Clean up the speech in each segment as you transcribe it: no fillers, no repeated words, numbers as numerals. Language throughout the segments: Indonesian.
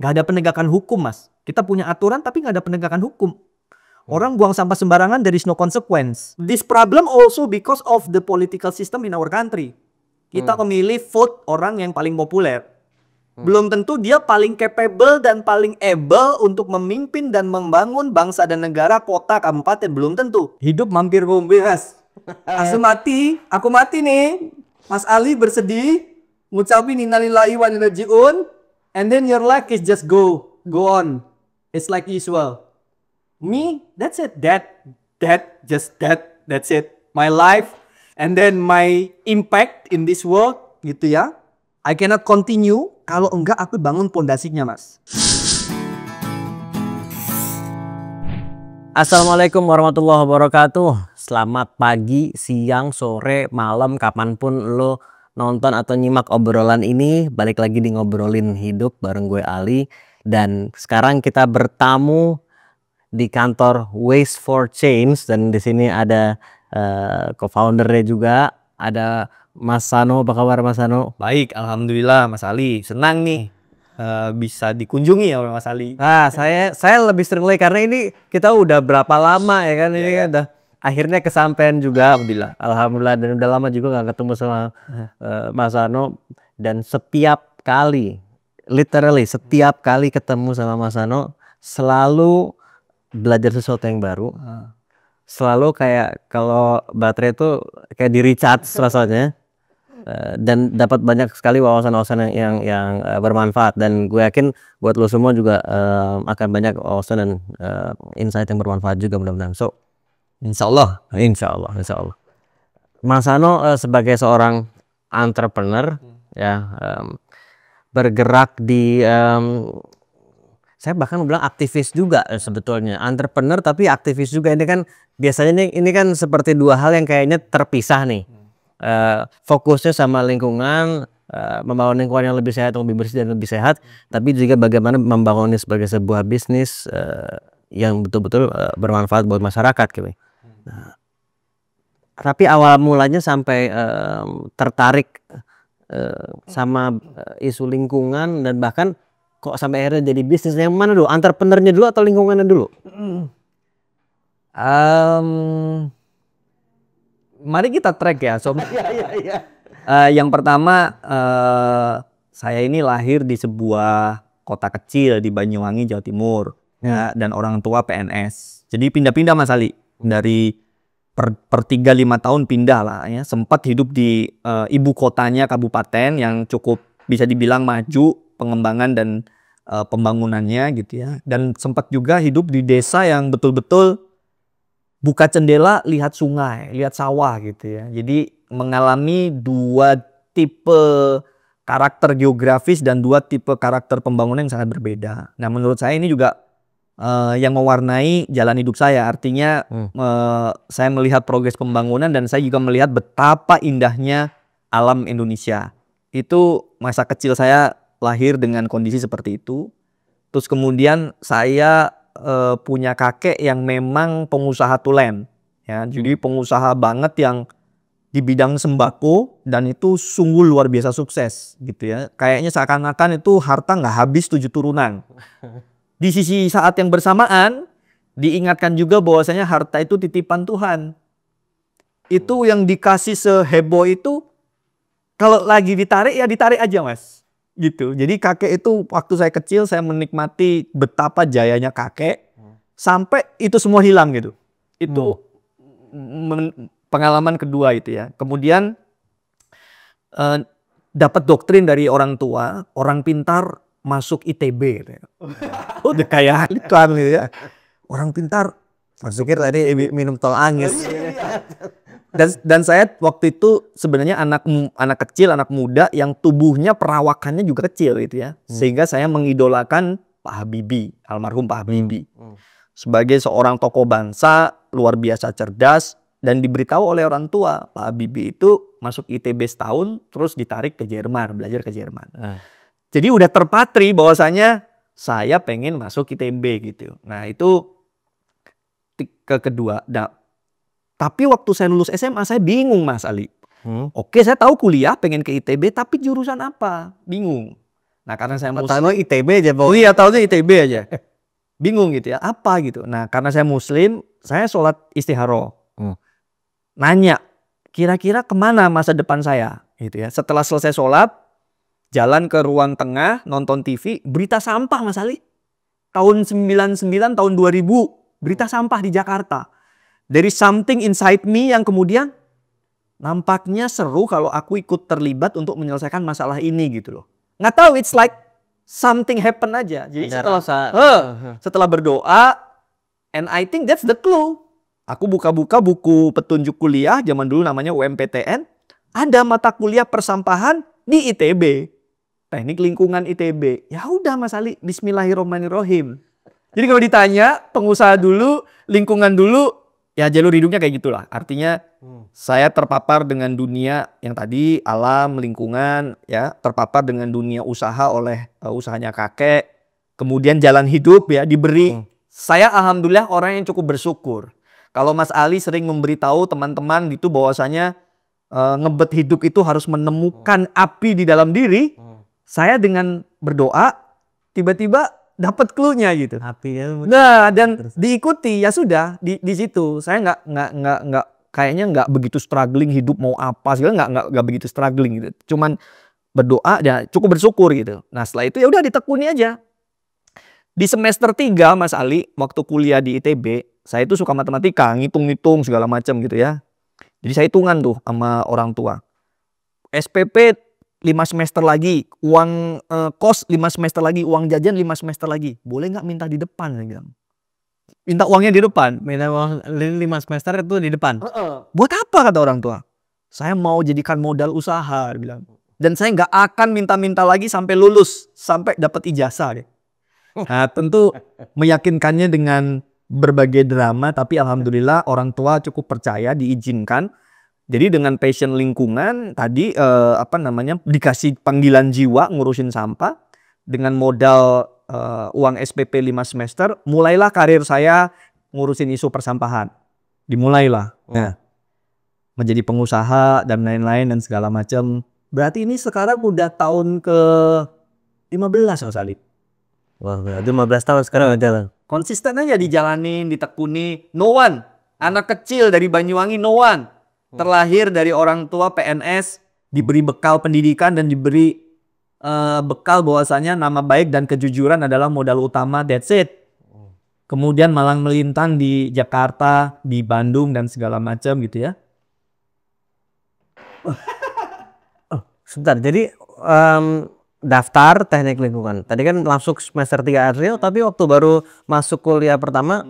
Nggak ada penegakan hukum, Mas. Kita punya aturan tapi nggak ada penegakan hukum. Orang buang sampah sembarangan, there is no consequence. This problem also because of the political system in our country. Kita memilih vote orang yang paling populer. Belum tentu dia paling capable dan paling able untuk memimpin dan membangun bangsa dan negara, kota, kabupaten. Belum tentu. Hidup mampir Mas. Aku mati nih. Mas Ali bersedih, ngucapin innalillahi wa inna ilaihi raji'un, and then your life is just go on. It's like usual. Me, that's it. That's it. My life, and then my impact in this world, gitu ya. I cannot continue kalau enggak aku bangun pondasinya, Mas. Assalamualaikum warahmatullahi wabarakatuh. Selamat pagi, siang, sore, malam, kapanpun lo nonton atau nyimak obrolan ini. Balik lagi di Ngobrolin Hidup bareng gue Ali. Dan sekarang kita bertamu di kantor Waste for Change, dan di sini ada co-foundernya juga, ada Mas Sano. Apa kabar Mas Sano? Baik, alhamdulillah Mas Ali. Senang nih bisa dikunjungi ya Mas Ali. Nah, saya lebih sering lagi karena ini kita udah berapa lama ya kan, ini kan udah akhirnya kesampaian juga, alhamdulillah, dan udah lama juga nggak ketemu sama Mas Sano. Dan setiap kali, literally setiap kali ketemu sama Mas Sano selalu belajar sesuatu yang baru. Selalu kayak kalau baterai itu kayak di recharge rasanya, dan dapat banyak sekali wawasan-wawasan yang bermanfaat. Dan gue yakin buat lo semua juga akan banyak wawasan dan insight yang bermanfaat juga mudah-mudahan. So Insya Allah. Mas Sano sebagai seorang entrepreneur ya, bergerak di saya bahkan bilang aktivis juga sebetulnya, entrepreneur tapi aktivis juga. Ini kan biasanya ini kan seperti dua hal yang kayaknya terpisah nih. Fokusnya sama lingkungan, membangun lingkungan yang lebih sehat, lebih bersih dan lebih sehat, tapi juga bagaimana membangunnya sebagai sebuah bisnis yang betul-betul bermanfaat buat masyarakat gitu. Nah, tapi awal mulanya sampai tertarik sama isu lingkungan, dan bahkan kok sampai akhirnya jadi bisnis, yang mana dulu? Entrepreneurnya dulu atau lingkungannya dulu? Mari kita track ya, Sob. Yang pertama, saya ini lahir di sebuah kota kecil di Banyuwangi, Jawa Timur, ya, dan orang tua PNS. Jadi pindah-pindah Mas Ali, dari per 3-5 tahun pindah lah ya. Sempat hidup di ibu kotanya kabupaten yang cukup bisa dibilang maju pengembangan dan pembangunannya gitu ya. Dan sempat juga hidup di desa yang betul-betul buka jendela lihat sungai, lihat sawah gitu ya. Jadi mengalami dua tipe karakter geografis dan dua tipe karakter pembangunan yang sangat berbeda. Nah, menurut saya ini juga yang mewarnai jalan hidup saya. Artinya saya melihat progres pembangunan, dan saya juga melihat betapa indahnya alam Indonesia. Itu masa kecil saya lahir dengan kondisi seperti itu. Terus kemudian saya punya kakek yang memang pengusaha tulen ya, jadi pengusaha banget yang di bidang sembako, dan itu sungguh luar biasa sukses gitu ya. Kayaknya seakan-akan itu harta nggak habis 7 turunan. Di sisi saat yang bersamaan diingatkan juga bahwasanya harta itu titipan Tuhan. Itu yang dikasih seheboh itu, kalau lagi ditarik ya ditarik aja Mas gitu. Jadi kakek itu waktu saya kecil saya menikmati betapa jayanya kakek sampai itu semua hilang gitu. Itu pengalaman kedua itu ya. Kemudian dapat doktrin dari orang tua, orang pintar masuk ITB gitu ya. Udah kayak kan gitu ya. Orang pintar masuknya tadi minum tol angin. Dan saya waktu itu sebenarnya anak kecil, anak muda yang tubuhnya perawakannya juga kecil gitu ya. Sehingga saya mengidolakan Pak Habibie, almarhum Pak Habibie. Sebagai seorang tokoh bangsa luar biasa cerdas, dan diberitahu oleh orang tua Pak Habibie itu masuk ITB setahun terus ditarik ke Jerman, belajar ke Jerman. Jadi udah terpatri bahwasanya saya pengen masuk ITB gitu. Nah, itu kedua. Nah, tapi waktu saya lulus SMA saya bingung Mas Ali. Oke, saya tahu kuliah pengen ke ITB, tapi jurusan apa? Bingung. Nah karena saya Pertama muslim, ITB aja oh iya tahunya ITB aja, bingung gitu ya, apa gitu. Nah karena saya muslim, saya sholat istikharoh, nanya kira-kira kemana masa depan saya gitu ya. Setelah selesai sholat, jalan ke ruang tengah, nonton TV, berita sampah Mas Ali. Tahun 99, tahun 2000, berita sampah di Jakarta. There is something inside me yang kemudian nampaknya seru kalau aku ikut terlibat untuk menyelesaikan masalah ini gitu loh. Nggak tahu, it's like something happen aja. Jadi setelah berdoa, and I think that's the clue. Aku buka-buka buku petunjuk kuliah, zaman dulu namanya UMPTN. Ada mata kuliah persampahan di ITB. Teknik lingkungan ITB. Ya udah Mas Ali, bismillahirrahmanirrahim. Jadi kalau ditanya pengusaha dulu, lingkungan dulu, ya jalur hidupnya kayak gitulah. Artinya saya terpapar dengan dunia yang tadi alam, lingkungan, ya terpapar dengan dunia usaha oleh usahanya kakek. Kemudian jalan hidup ya diberi. Saya alhamdulillah orang yang cukup bersyukur. Kalau Mas Ali sering memberitahu teman-teman gitu bahwasanya ngebet hidup itu harus menemukan api di dalam diri. Saya dengan berdoa tiba-tiba dapat clue-nya gitu. Nah, dan diikuti ya sudah di situ. Saya nggak kayaknya nggak begitu struggling hidup mau apa segala, nggak begitu struggling gitu. Cuman berdoa ya cukup bersyukur gitu. Nah, setelah itu ya udah ditekuni aja. Di semester 3 Mas Ali waktu kuliah di ITB, saya itu suka matematika, ngitung-ngitung segala macam gitu ya. Jadi saya hitungan tuh sama orang tua. SPP 5 semester lagi, uang kos 5 semester lagi, uang jajan 5 semester lagi. Boleh nggak minta di depan? Saya bilang. Minta uangnya di depan. Minta uang 5 semester itu di depan. Buat apa kata orang tua? Saya mau jadikan modal usaha, dia bilang. Dan saya nggak akan minta-minta lagi sampai lulus, sampai dapat ijazah. Deh. Nah tentu meyakinkannya dengan berbagai drama, tapi alhamdulillah orang tua cukup percaya, diizinkan. Jadi dengan passion lingkungan tadi dikasih panggilan jiwa ngurusin sampah dengan modal uang SPP 5 semester, mulailah karir saya ngurusin isu persampahan. Dimulailah. Nah, menjadi pengusaha dan lain-lain dan segala macam. Berarti ini sekarang udah tahun ke 15 Mas Ali. Wah, 15 tahun sekarang jalan. Konsisten aja dijalanin, ditekuni. No one, anak kecil dari Banyuwangi, no one. Terlahir dari orang tua PNS, diberi bekal pendidikan dan diberi bekal bahwasanya nama baik dan kejujuran adalah modal utama, that's it. Kemudian malang melintang di Jakarta, di Bandung dan segala macam gitu ya. Sebentar, jadi daftar teknik lingkungan. Tadi kan masuk semester 3 April, tapi waktu baru masuk kuliah pertama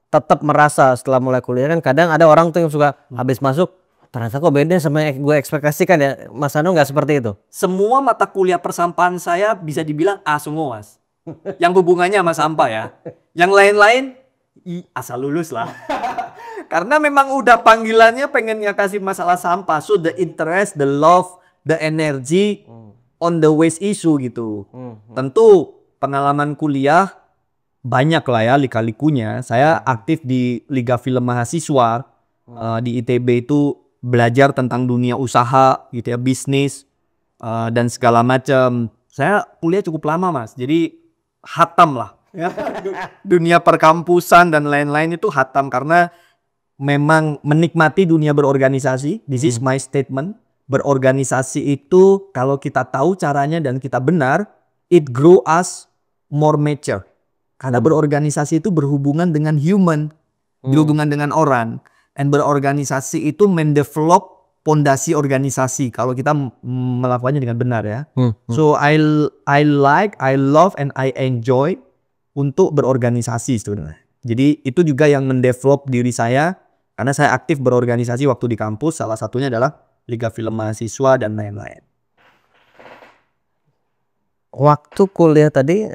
tetap merasa setelah mulai kuliah kan kadang ada orang tuh yang suka habis masuk ternyata kok beda sama yang gue ekspektasikan ya. Mas Anu nggak seperti itu? Semua mata kuliah persampahan saya bisa dibilang A semua Mas. Yang hubungannya sama sampah ya. Yang lain-lain asal lulus lah. Karena memang udah panggilannya pengennya kasih masalah sampah. So the interest, the love, the energy on the waste issue gitu. Tentu pengalaman kuliah banyak lah ya lika-likunya. Saya aktif di Liga Film Mahasiswa di ITB itu belajar tentang dunia usaha gitu ya, bisnis dan segala macam. Saya kuliah cukup lama Mas. Jadi hatam lah. Ya. Dunia perkampusan dan lain-lain itu hatam karena memang menikmati dunia berorganisasi. This is my statement. Berorganisasi itu kalau kita tahu caranya dan kita benar, it grow us more mature. Karena berorganisasi itu berhubungan dengan human, berhubungan dengan orang. And berorganisasi itu mendevelop pondasi organisasi kalau kita melakukannya dengan benar ya. So I like, I love, and I enjoy untuk berorganisasi sebenarnya. Jadi itu juga yang mendevelop diri saya karena saya aktif berorganisasi waktu di kampus. Salah satunya adalah Liga Film Mahasiswa dan lain-lain. Waktu kuliah tadi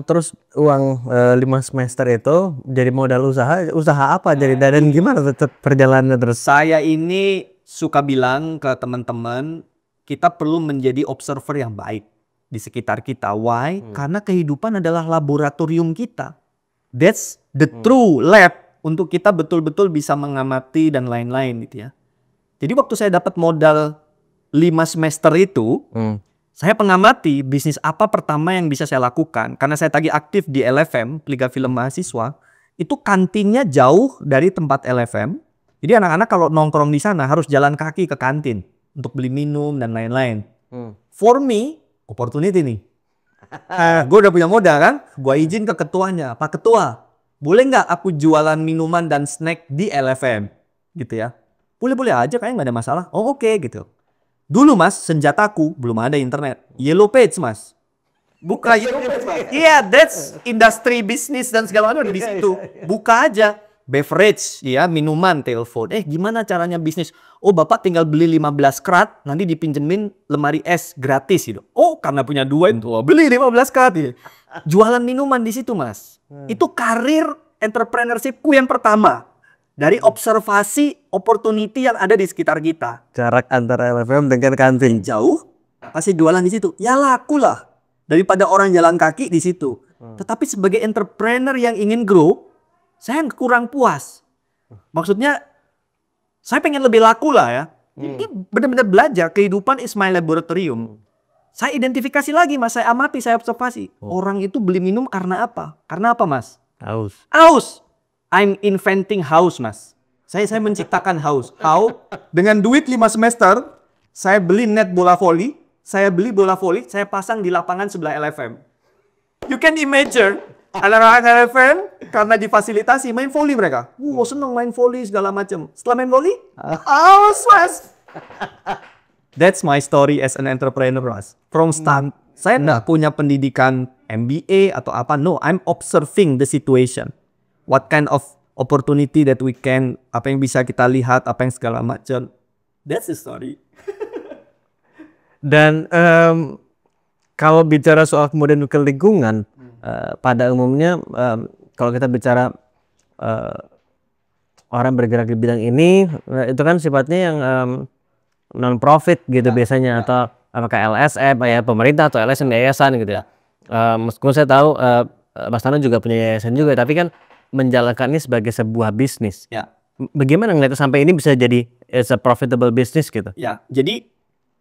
terus uang 5 semester itu jadi modal usaha apa jadi dan gimana perjalanan terus? Saya ini suka bilang ke teman-teman kita perlu menjadi observer yang baik di sekitar kita. Why? Karena kehidupan adalah laboratorium kita. That's the true lab untuk kita betul-betul bisa mengamati dan lain-lain gitu ya. Jadi waktu saya dapat modal 5 semester itu saya pengamati bisnis apa pertama yang bisa saya lakukan. Karena saya tadi aktif di LFM, Liga Film Mahasiswa, itu kantinnya jauh dari tempat LFM. Jadi anak-anak kalau nongkrong di sana harus jalan kaki ke kantin untuk beli minum dan lain-lain. For me, opportunity nih. Gue udah punya modal kan, gue izin ke ketuanya, Pak Ketua, boleh nggak aku jualan minuman dan snack di LFM, gitu ya? Boleh-boleh aja, kayaknya nggak ada masalah. Oh oke, gitu. Dulu mas, senjataku belum ada internet. Yellow Page mas. Buka Yellow Page mas. Iya, that's industri bisnis dan segala macam di situ. Buka aja. Beverage, ya minuman, telepon. Gimana caranya bisnis? Oh bapak tinggal beli 15 krat, nanti dipinjemin lemari es gratis gitu. Oh karena punya duit, beli 15 krat gitu. Jualan minuman di situ mas. Itu karir entrepreneurshipku yang pertama. Dari observasi opportunity yang ada di sekitar kita. Jarak antara LFM dengan kantin Jauh, pasti jualan di situ. Ya laku lah. Daripada orang jalan kaki di situ. Tetapi sebagai entrepreneur yang ingin grow, saya kurang puas. Maksudnya, saya pengen lebih laku lah ya. Ini benar-benar belajar. Kehidupan is my laboratorium. Saya identifikasi lagi mas, saya amati, saya observasi. Orang itu beli minum karena apa? Karena apa mas? Haus. I'm inventing house mas. Saya menciptakan house. How? Dengan duit 5 semester, saya beli net bola voli, saya beli bola voli, saya pasang di lapangan sebelah LFM. You can imagine, anak-anak LFM karena difasilitasi main voli mereka. Seneng main voli segala macam. Setelah main voli, haus mas. That's my story as an entrepreneur mas. From start, saya nggak punya pendidikan MBA atau apa. No, I'm observing the situation. What kind of opportunity that we can, apa yang bisa kita lihat, apa yang segala macam. That's the story. Dan kalau bicara soal kemudian ke lingkungan, pada umumnya kalau kita bicara orang bergerak di bidang ini, itu kan sifatnya yang non profit gitu biasanya, atau apakah LSM ya pemerintah atau LSM yayasan gitu ya. Meskipun saya tahu Mas Tano juga punya yayasan juga, tapi kan menjalankan ini sebagai sebuah bisnis. Ya. Bagaimana ngeliatnya sampai ini bisa jadi it's a profitable business gitu? Ya, jadi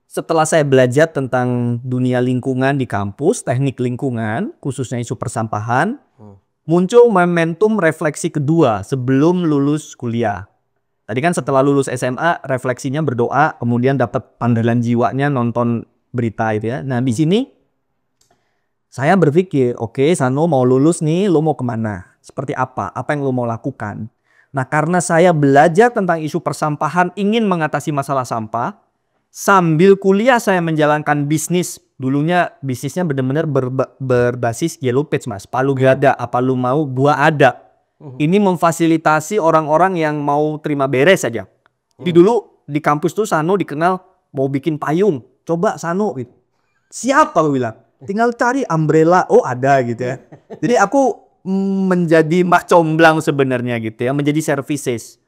setelah saya belajar tentang dunia lingkungan di kampus, teknik lingkungan, khususnya isu persampahan, muncul momentum refleksi kedua sebelum lulus kuliah. Tadi kan setelah lulus SMA, refleksinya berdoa, kemudian dapat panggilan jiwanya nonton berita itu ya. Nah, di sini saya berpikir, oke, Sano mau lulus nih, lo mau kemana? Seperti apa? Apa yang lo mau lakukan? Nah, karena saya belajar tentang isu persampahan, ingin mengatasi masalah sampah, sambil kuliah saya menjalankan bisnis. Dulunya bisnisnya benar-benar berbasis Yellow Page mas. Palu gada, apa lu mau, gua ada. Ini memfasilitasi orang-orang yang mau terima beres saja. Jadi dulu di kampus tuh Sano dikenal mau bikin payung. Coba Sano gitu. Siapa lu bilang? Tinggal cari umbrella. Oh ada gitu ya. Jadi aku menjadi mbak comblang sebenarnya gitu ya, menjadi services.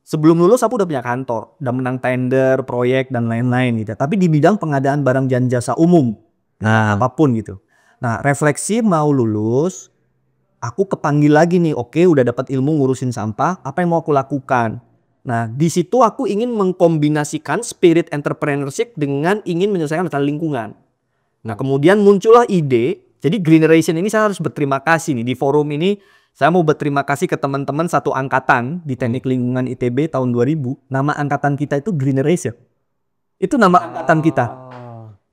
Sebelum lulus aku udah punya kantor, udah menang tender, proyek dan lain-lain gitu. Tapi di bidang pengadaan barang dan jasa umum, nah apapun gitu. Nah refleksi mau lulus, aku kepanggil lagi nih, oke udah dapat ilmu ngurusin sampah, apa yang mau aku lakukan? Nah di situ aku ingin mengkombinasikan spirit entrepreneurship dengan ingin menyelesaikan masalah lingkungan. Nah kemudian muncullah ide. Jadi Greeneration ini saya harus berterima kasih nih di forum ini. Saya mau berterima kasih ke teman-teman satu angkatan di Teknik Lingkungan ITB tahun 2000. Nama angkatan kita itu Greeneration. Itu nama angkatan kita.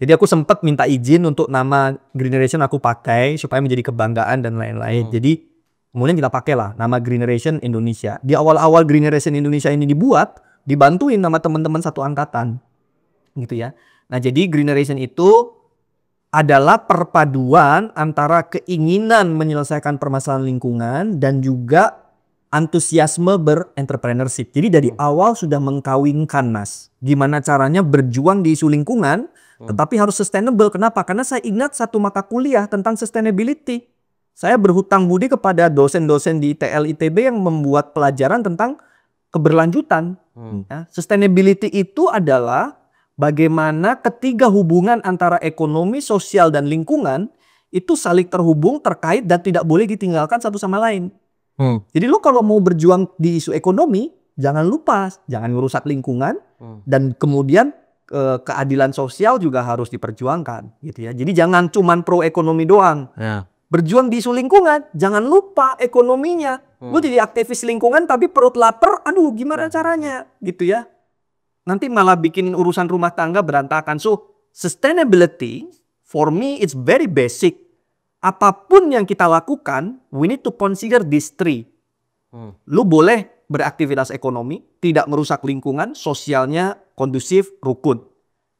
Jadi aku sempat minta izin untuk nama Greeneration aku pakai supaya menjadi kebanggaan dan lain-lain. Jadi kemudian kita pakailah nama Greeneration Indonesia. Di awal-awal Greeneration Indonesia ini dibuat, dibantuin sama teman-teman satu angkatan. Gitu ya. Nah jadi Greeneration itu adalah perpaduan antara keinginan menyelesaikan permasalahan lingkungan dan juga antusiasme berentrepreneurship. Jadi dari awal sudah mengkawinkan mas. Gimana caranya berjuang di isu lingkungan tetapi harus sustainable. Kenapa? Karena saya ingat satu mata kuliah tentang sustainability. Saya berhutang budi kepada dosen-dosen di ITL ITB yang membuat pelajaran tentang keberlanjutan. Ya, sustainability itu adalah bagaimana ketiga hubungan antara ekonomi, sosial, dan lingkungan itu saling terhubung, terkait, dan tidak boleh ditinggalkan satu sama lain. Jadi lo kalau mau berjuang di isu ekonomi, jangan lupa, jangan merusak lingkungan, dan kemudian keadilan sosial juga harus diperjuangkan gitu ya. Jadi jangan cuman pro ekonomi doang. Ya. Berjuang di isu lingkungan, jangan lupa ekonominya. Gue jadi aktivis lingkungan tapi perut lapar, aduh gimana caranya gitu ya. Nanti malah bikin urusan rumah tangga berantakan. So sustainability for me it's very basic. Apapun yang kita lakukan, we need to consider these three. Lu boleh beraktivitas ekonomi, tidak merusak lingkungan, sosialnya kondusif, rukun.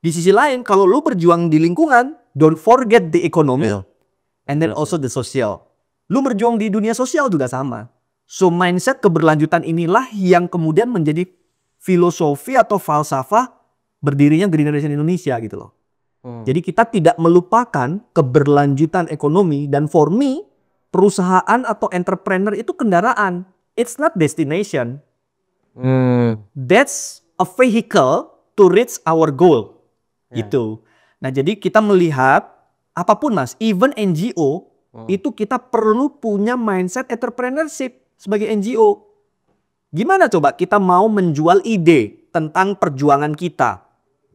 Di sisi lain, kalau lu berjuang di lingkungan, don't forget the economy. And then also the social. Lu berjuang di dunia sosial juga sama. So mindset keberlanjutan inilah yang kemudian menjadi filosofi atau falsafah berdirinya Green Generation Indonesia gitu loh. Jadi kita tidak melupakan keberlanjutan ekonomi. Dan for me, perusahaan atau entrepreneur itu kendaraan. It's not destination. That's a vehicle to reach our goal. Gitu. Nah jadi kita melihat apapun mas, even NGO, itu kita perlu punya mindset entrepreneurship sebagai NGO. Gimana coba kita mau menjual ide tentang perjuangan kita?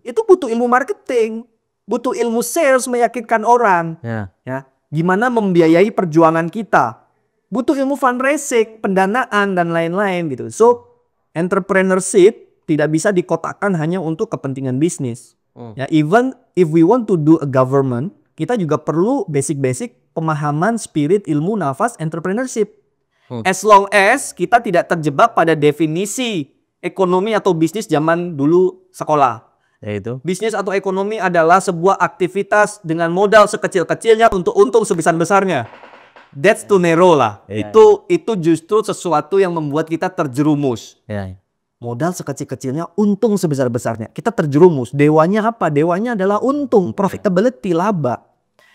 Itu butuh ilmu marketing, butuh ilmu sales meyakinkan orang. Ya. Gimana membiayai perjuangan kita? Butuh ilmu fundraising, pendanaan, dan lain-lain gitu. So, entrepreneurship tidak bisa dikotakkan hanya untuk kepentingan bisnis. Ya, even if we want to do a government, kita juga perlu basic-basic pemahaman spirit, ilmu, nafas, entrepreneurship. As long as kita tidak terjebak pada definisi ekonomi atau bisnis zaman dulu sekolah. Yaitu? Bisnis atau ekonomi adalah sebuah aktivitas dengan modal sekecil-kecilnya untuk untung sebesar-besarnya. That's too narrow lah. Itu justru sesuatu yang membuat kita terjerumus. Modal sekecil-kecilnya, untung sebesar-besarnya. Kita terjerumus. Dewanya apa? Dewanya adalah untung, profitability, laba.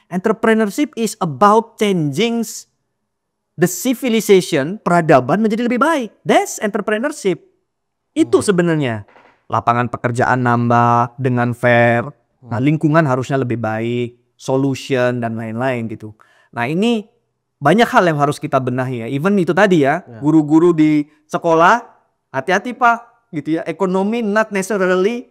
Entrepreneurship is about changing the civilization, peradaban menjadi lebih baik. That's entrepreneurship. Itu sebenarnya. Lapangan pekerjaan nambah dengan fair. Nah, lingkungan harusnya lebih baik, solution dan lain-lain gitu. Nah, ini banyak hal yang harus kita benahi ya. Even itu tadi ya, guru-guru di sekolah, hati-hati pak, gitu ya. Ekonomi not necessarily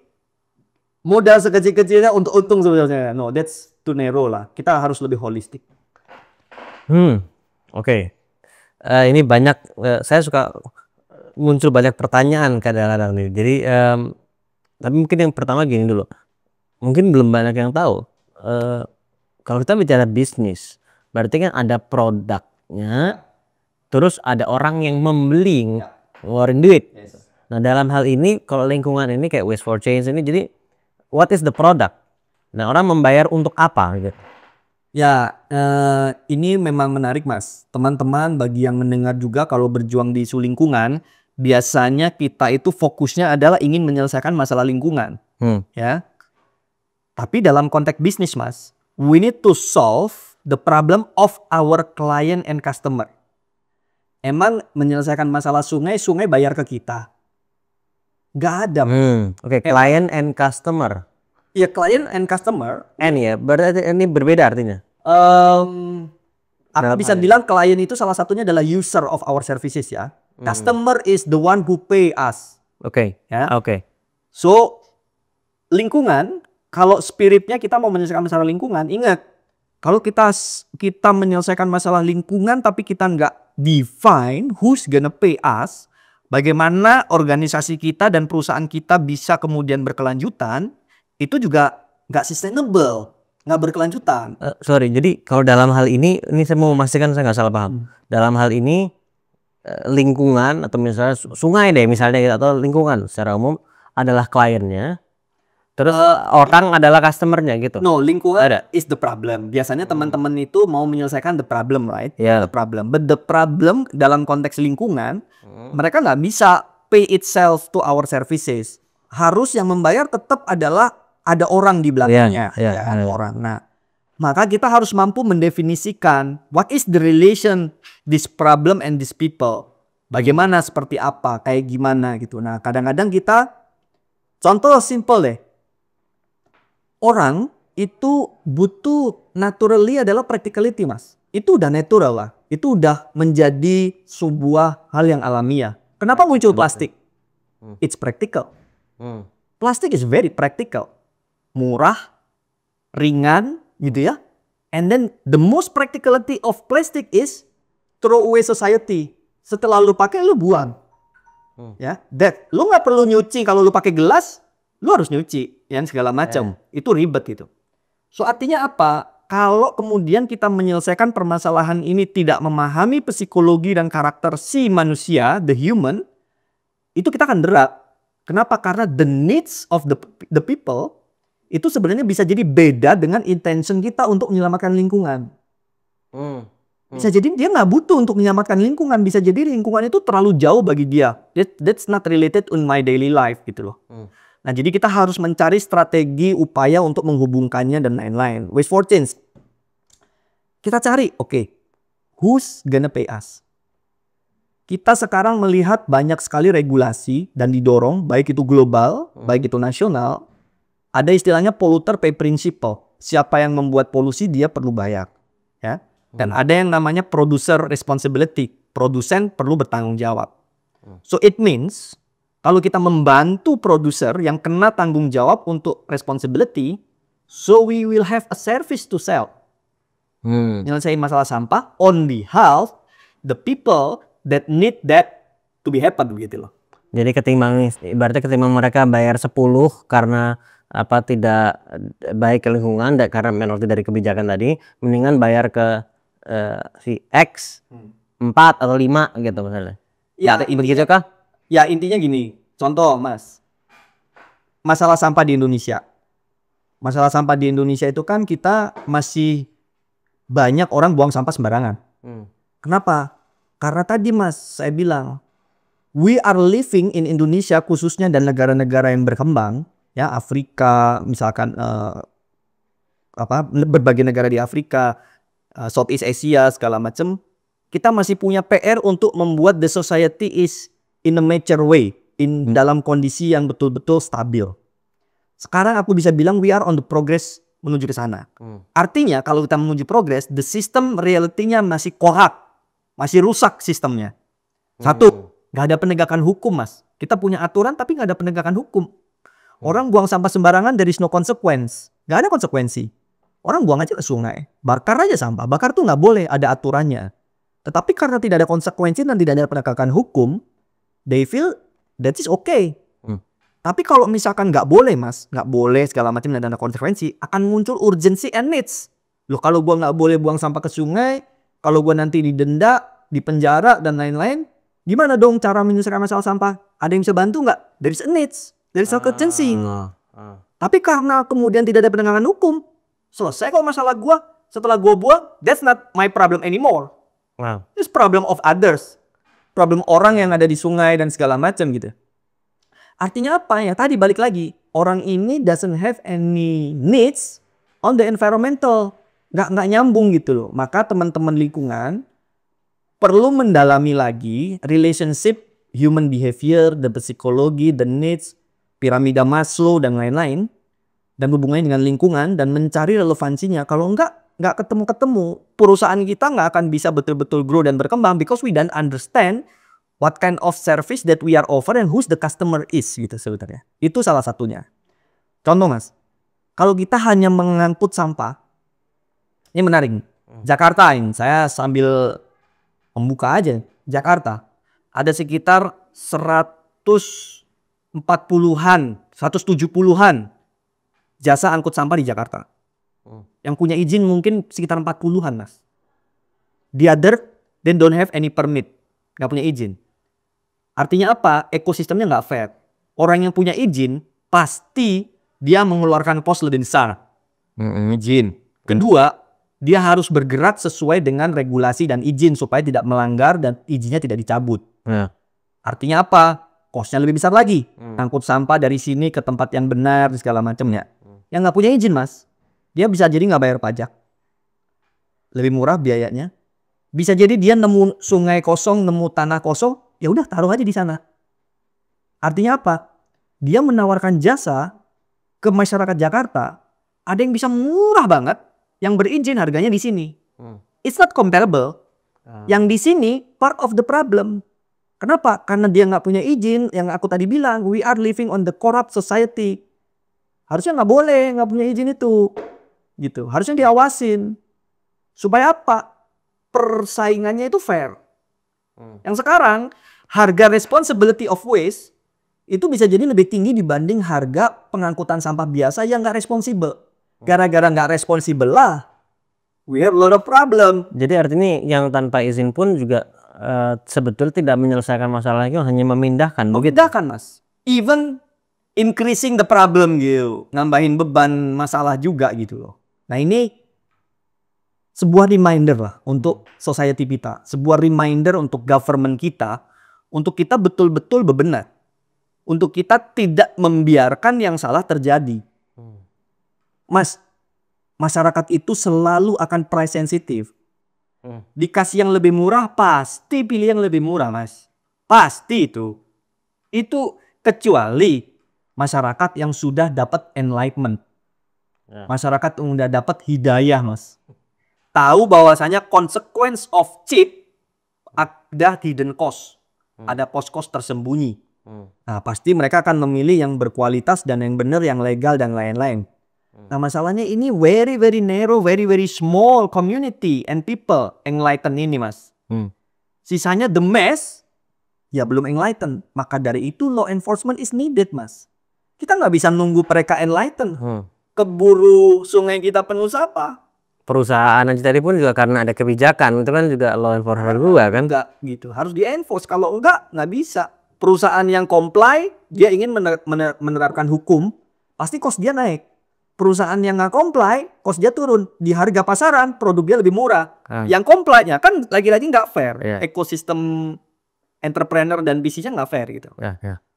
modal sekecil-kecilnya untuk untung sebenarnya. No, that's too narrow lah. Kita harus lebih holistik. Oke. Ini banyak, saya suka muncul banyak pertanyaan kadang-kadang nih. Jadi, tapi mungkin yang pertama gini dulu. Mungkin belum banyak yang tahu. Kalau kita bicara bisnis, berarti kan ada produknya, terus ada orang yang membeli, ngeluarin duit. Nah dalam hal ini, kalau lingkungan ini kayak Waste for Change ini, jadi what is the product? Nah orang membayar untuk apa? Gitu. Ya, ini memang menarik mas. Teman-teman bagi yang mendengar juga kalau berjuang di isu lingkungan, biasanya kita itu fokusnya adalah ingin menyelesaikan masalah lingkungan. Ya. Tapi dalam konteks bisnis mas, we need to solve the problem of our client and customer. Emang menyelesaikan masalah sungai, sungai bayar ke kita? Gak ada. Oke, client and customer. Ya client and customer. Ya, berarti ini berbeda artinya. Aku bisa bilang klien itu salah satunya adalah user of our services ya. Customer is the one who pay us. Oke. Ya. Oke. So lingkungan, kalau spiritnya kita mau menyelesaikan masalah lingkungan, ingat kalau kita menyelesaikan masalah lingkungan tapi kita nggak define who's gonna pay us, bagaimana organisasi kita dan perusahaan kita bisa kemudian berkelanjutan, itu juga nggak sustainable, nggak berkelanjutan. Sorry, jadi kalau dalam hal ini saya mau memastikan saya nggak salah paham. Dalam hal ini lingkungan atau misalnya sungai deh misalnya gitu, atau lingkungan secara umum adalah kliennya. Terus orang adalah customernya gitu. No, lingkungan is the problem. Biasanya teman-teman itu mau menyelesaikan the problem, right? Yeah. The problem. But the problem dalam konteks lingkungan, mereka nggak bisa pay itself to our services. Harus yang membayar tetap adalah ada orang di belakangnya. Ada orang. Nah, maka kita harus mampu mendefinisikan what is the relation this problem and these people. Bagaimana, seperti apa, kayak gimana gitu. Nah, kadang-kadang kita, contoh simple deh. Orang itu butuh naturally adalah practicality mas. Itu udah natural lah. Itu udah menjadi sebuah hal yang alamiah. Kenapa muncul plastik? It's practical. plastik is very practical. Murah, ringan gitu ya. And then the most practicality of plastic is throw away society. Setelah lu pakai lu buang. Ya, lu nggak perlu nyuci. Kalau lu pakai gelas, lu harus nyuci, ya segala macam. Itu ribet gitu. So artinya apa? Kalau kemudian kita menyelesaikan permasalahan ini tidak memahami psikologi dan karakter si manusia, the human, itu kita akan berat. Kenapa? Karena the needs of the people itu sebenarnya bisa jadi beda dengan intention kita untuk menyelamatkan lingkungan. Bisa jadi dia nggak butuh untuk menyelamatkan lingkungan. Bisa jadi lingkungan itu terlalu jauh bagi dia. That's not related in my daily life gitu loh. Nah jadi kita harus mencari strategi upaya untuk menghubungkannya dan lain-lain. Waste for change. Kita cari, oke, who's gonna pay us? Kita sekarang melihat banyak sekali regulasi dan didorong, baik itu global, baik itu nasional. Ada istilahnya polluter pay principle. Siapa yang membuat polusi dia perlu bayar, ya. Dan ada yang namanya producer responsibility. Produsen perlu bertanggung jawab. So it means kalau kita membantu produser yang kena tanggung jawab untuk responsibility, so we will have a service to sell. Nyelesain masalah sampah on behalf the people that need that to be happen begitu loh. Jadi ibaratnya ketimbang mereka bayar 10 karena tidak baik ke lingkungan karena penalti dari kebijakan tadi, mendingan bayar ke si X 4 atau 5 gitu misalnya. Ya, begitu kah? Ya intinya gini, contoh Mas, masalah sampah di Indonesia. Masalah sampah di Indonesia itu kan kita masih banyak orang buang sampah sembarangan. Kenapa? Karena tadi Mas, saya bilang, we are living in Indonesia khususnya dan negara-negara yang berkembang, ya Afrika, misalkan berbagai negara di Afrika, Southeast Asia segala macam, kita masih punya PR untuk membuat the society is in a mature way, dalam kondisi yang betul-betul stabil. Sekarang aku bisa bilang we are on the progress menuju ke sana. Artinya kalau kita menuju progress, the system realitinya masih kohat, masih rusak sistemnya. Satu, nggak ada penegakan hukum Mas. Kita punya aturan tapi nggak ada penegakan hukum. Orang buang sampah sembarangan, there is no consequence. Nggak ada konsekuensi. Orang buang aja ke sungai. Bakar aja sampah. Bakar tuh nggak boleh, ada aturannya. Tetapi karena tidak ada konsekuensi dan tidak ada penegakan hukum, they feel that is okay. Tapi kalau misalkan nggak boleh Mas, nggak boleh segala macam dan ada konsekuensi, akan muncul urgency and needs. Loh kalau gua nggak boleh buang sampah ke sungai, kalau gua nanti didenda, dipenjara dan lain-lain, gimana dong cara menyelesaikan masalah sampah? Ada yang bisa bantu nggak? There is a needs, there is a urgency. Tapi karena kemudian tidak ada penegakan hukum, selesai kok masalah gua. Setelah gua buang, that's not my problem anymore. It's problem of others. Problem orang yang ada di sungai dan segala macam gitu. Artinya apa ya? Tadi balik lagi, orang ini doesn't have any needs on the environmental, nggak nyambung gitu loh. Maka teman-teman lingkungan perlu mendalami lagi relationship human behavior, the psikologi, the needs, piramida Maslow dan lain-lain, dan hubungannya dengan lingkungan dan mencari relevansinya. Kalau nggak ketemu-ketemu, perusahaan kita nggak akan bisa betul-betul grow dan berkembang because we don't understand what kind of service that we are offer and who's the customer is gitu sebenarnya. Itu salah satunya. Contoh Mas, kalau kita hanya mengangkut sampah, ini menarik. Jakarta ini, saya sambil membuka aja. Jakarta, ada sekitar 140-an, 170-an jasa angkut sampah di Jakarta. Yang punya izin mungkin sekitar 40-an Mas. The other, they don't have any permit. Nggak punya izin. Artinya apa? Ekosistemnya nggak fair. Orang yang punya izin pasti dia mengeluarkan pos lebih besar. Izin. Kedua, dia harus bergerak sesuai dengan regulasi dan izin supaya tidak melanggar dan izinnya tidak dicabut. Artinya apa? Kosnya lebih besar lagi. Angkut sampah dari sini ke tempat yang benar segala macamnya. Yang nggak punya izin Mas, dia bisa jadi nggak bayar pajak. Lebih murah biayanya. Bisa jadi dia nemu sungai kosong, nemu tanah kosong, ya udah taruh aja di sana. Artinya apa? Dia menawarkan jasa ke masyarakat Jakarta. Ada yang bisa murah banget, yang berizin harganya di sini. It's not comparable. Yang di sini part of the problem. Kenapa? Karena dia nggak punya izin. Yang aku tadi bilang, we are living on the corrupt society. Harusnya nggak boleh, nggak punya izin itu, gitu. Harusnya diawasin. Supaya apa? Persaingannya itu fair. Yang sekarang harga responsibility of waste itu bisa jadi lebih tinggi dibanding harga pengangkutan sampah biasa yang nggak responsibel. Gara-gara nggak responsibel lah, we have a lot of problem. Jadi artinya yang tanpa izin pun juga sebetulnya tidak menyelesaikan masalah itu, hanya memindahkan. Memindahkan, Mas. Even increasing the problem gitu. Nambahin beban masalah juga gitu loh. Nah ini sebuah reminder lah untuk society kita. Sebuah reminder untuk government kita. Untuk kita betul-betul bebenah. Untuk kita tidak membiarkan yang salah terjadi. Mas, masyarakat itu selalu akan price sensitive. Dikasih yang lebih murah, pasti pilih yang lebih murah, Mas. Pasti itu. Itu kecuali masyarakat yang sudah dapat enlightenment. Masyarakat yang sudah dapat hidayah, Mas. Tahu bahwasanya consequence of cheap ada hidden cost. Ada cost-cost tersembunyi. Nah, pasti mereka akan memilih yang berkualitas dan yang benar, yang legal dan lain-lain. Nah, masalahnya ini very very narrow, very very small community and people enlighten ini, Mas. Sisanya the mess, ya belum enlighten. Maka dari itu law enforcement is needed, Mas. Kita nggak bisa nunggu mereka enlighten. Keburu sungai kita penuh sampah. Perusahaan aja tadi pun juga karena ada kebijakan, itu kan juga law enforcement juga kan. Enggak gitu, harus di-enforce. Kalau enggak, nggak bisa. Perusahaan yang comply, dia ingin menerapkan hukum, pasti cost dia naik. Perusahaan yang nggak comply, cost dia turun. Di harga pasaran, produk dia lebih murah. Yang comply-nya kan lagi-lagi nggak fair. Ekosistem entrepreneur dan bisnisnya nggak fair gitu.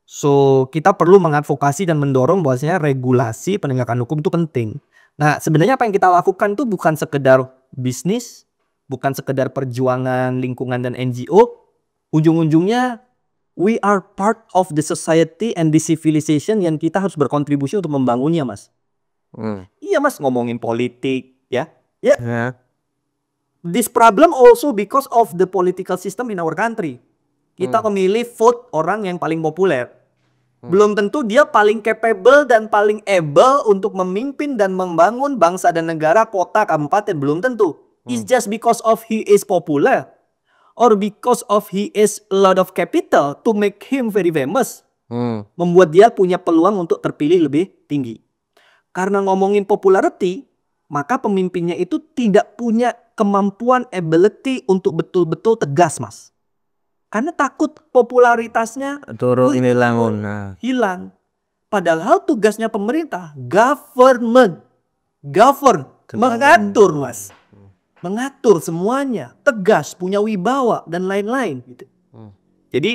So, kita perlu mengadvokasi dan mendorong bahwasanya regulasi penegakan hukum itu penting. Nah, sebenarnya apa yang kita lakukan itu bukan sekedar bisnis, bukan sekedar perjuangan lingkungan dan NGO. Ujung-ujungnya, we are part of the society and the civilization yang kita harus berkontribusi untuk membangunnya, Mas. Iya, Mas, ngomongin politik, ya. This problem also because of the political system in our country. Kita memilih vote orang yang paling populer. Belum tentu dia paling capable dan paling able untuk memimpin dan membangun bangsa dan negara, kota, kabupaten. Belum tentu. It's just because of he is popular. Or because of he is a lot of capital to make him very famous. Membuat dia punya peluang untuk terpilih lebih tinggi. Karena ngomongin popularity, maka pemimpinnya itu tidak punya kemampuan, ability untuk betul-betul tegas, Mas. Karena takut popularitasnya turun, hilang. Padahal tugasnya pemerintah, govern, mengatur, Mas. Mengatur semuanya, tegas, punya wibawa, dan lain-lain. Gitu. Jadi,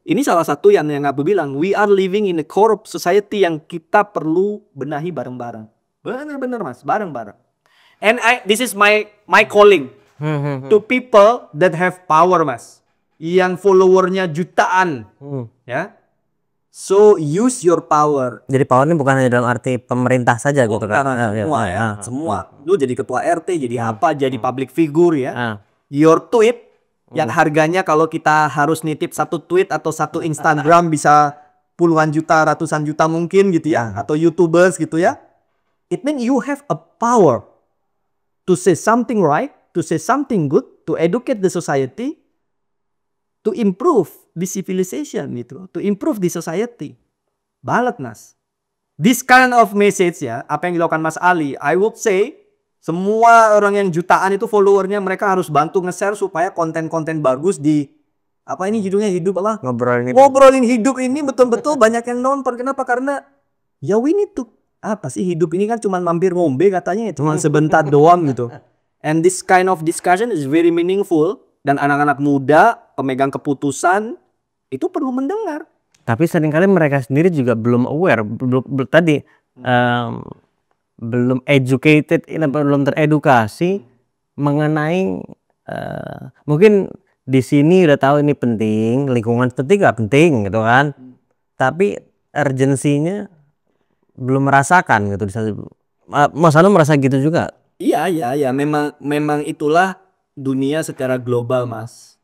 ini salah satu yang aku bilang, we are living in a corrupt society yang kita perlu benahi bareng-bareng. Benar-benar, Mas, bareng-bareng. And this is my calling to people that have power, Mas. Yang followernya jutaan, ya. So use your power. Jadi power ini bukan hanya dalam arti pemerintah saja gitu kan? Semua. Lu jadi ketua RT, jadi apa, jadi public figure ya. Your tweet yang harganya kalau kita harus nitip satu tweet atau satu Instagram bisa puluhan juta, ratusan juta mungkin gitu ya, atau YouTubers gitu ya. It means you have a power to say something right, to say something good, to educate the society, to improve the civilization gitu, to improve the society. Balat, Mas. This kind of message ya, apa yang dilakukan Mas Ali, I would say semua orang yang jutaan itu followernya, mereka harus bantu nge-share supaya konten-konten bagus di apa ini judulnya, hidup apa? Ngobrolin hidup ini betul-betul banyak yang nonton. Kenapa? Karena ya we need to, apa sih hidup ini kan cuma mampir ngombe katanya, cuma sebentar doang gitu. And this kind of discussion is very meaningful. Dan anak-anak muda, pemegang keputusan, itu perlu mendengar. Tapi seringkali mereka sendiri juga belum aware, belum educated, belum teredukasi mengenai, mungkin di sini udah tahu ini penting, lingkungan penting gak penting gitu kan. Tapi urgensinya belum merasakan gitu. Mas Anu merasa gitu juga? Iya, memang itulah dunia secara global, Mas.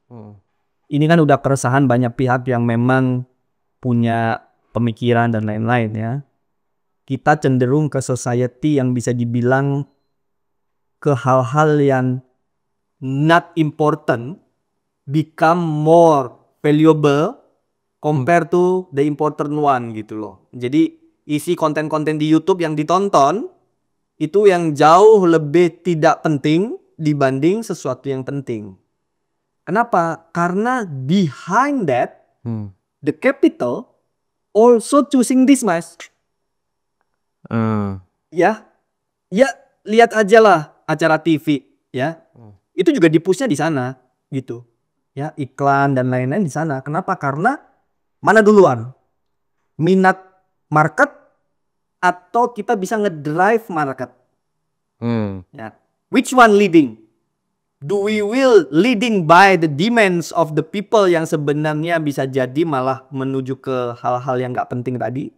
ini kan udah keresahan banyak pihak yang memang punya pemikiran dan lain-lain ya. Kita cenderung ke society yang bisa dibilang ke hal-hal yang not important become more valuable compare to the important one gitu loh. Jadi isi konten-konten di YouTube yang ditonton itu yang jauh lebih tidak penting dibanding sesuatu yang penting. Kenapa? Karena behind that the capital also choosing this, Mas. Ya, ya lihat aja lah acara TV ya. Itu juga di-push-nya di sana gitu. Ya, iklan dan lain-lain di sana. Kenapa? Karena mana duluan? Minat market atau kita bisa ngedrive market? Ya. Which one leading? Do we will leading by the demands of the people yang sebenarnya bisa jadi malah menuju ke hal-hal yang nggak penting tadi?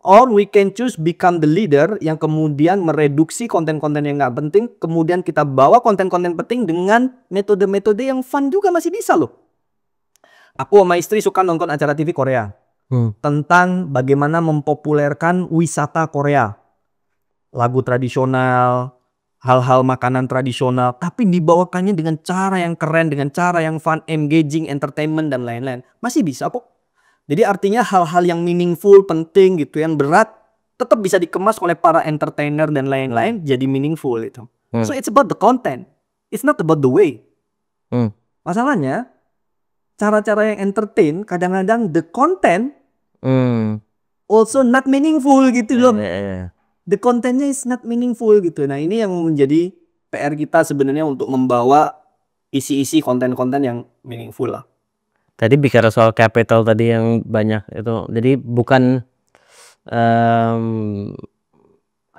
Or we can choose become the leader yang kemudian mereduksi konten-konten yang nggak penting, kemudian kita bawa konten-konten penting dengan metode-metode yang fun juga masih bisa loh. Aku sama istri suka nonton acara TV Korea tentang bagaimana mempopulerkan wisata Korea, lagu tradisional, hal-hal makanan tradisional, tapi dibawakannya dengan cara yang keren, dengan cara yang fun, engaging, entertainment dan lain-lain. Masih bisa kok. Jadi artinya hal-hal yang meaningful, penting gitu, yang berat tetap bisa dikemas oleh para entertainer dan lain-lain jadi meaningful itu. So it's about the content, it's not about the way. Masalahnya cara-cara yang entertain kadang-kadang the content also not meaningful gitu loh. The content-nya is not meaningful gitu. Nah ini yang menjadi PR kita sebenarnya untuk membawa isi-isi konten-konten yang meaningful lah. Tadi bicara soal capital tadi yang banyak itu, jadi bukan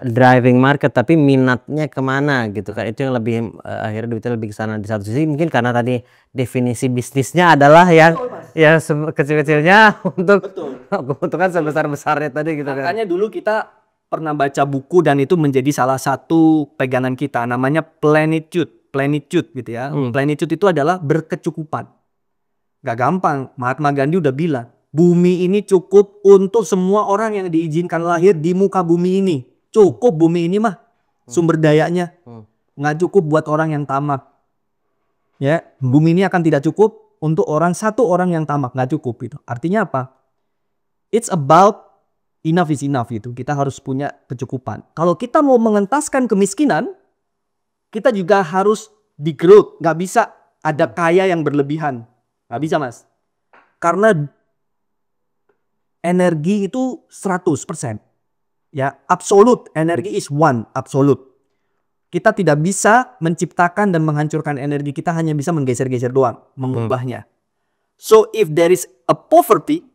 driving market tapi minatnya kemana gitu kan, itu yang lebih akhirnya duitnya lebih ke sana. Di satu sisi mungkin karena tadi definisi bisnisnya adalah yang ya kecil-kecilnya untuk keuntungan sebesar-besarnya tadi gitu kan. Makanya dulu kita pernah baca buku dan itu menjadi salah satu pegangan kita, namanya plenitude gitu ya. Plenitude itu adalah berkecukupan. Gak gampang. Mahatma Gandhi udah bilang, bumi ini cukup untuk semua orang yang diizinkan lahir di muka bumi ini. Cukup bumi ini mah sumber dayanya. Nggak cukup buat orang yang tamak. Ya, bumi ini akan tidak cukup untuk satu orang yang tamak. Nggak cukup itu. Artinya apa? It's about enough is enough itu. Kita harus punya kecukupan. Kalau kita mau mengentaskan kemiskinan, kita juga harus di-growth. Nggak bisa ada kaya yang berlebihan. Nggak bisa, Mas. Karena energi itu 100%. Ya, absolute. Energi is one, absolute. Kita tidak bisa menciptakan dan menghancurkan energi. Kita hanya bisa menggeser-geser doang, mengubahnya. So, if there is a poverty,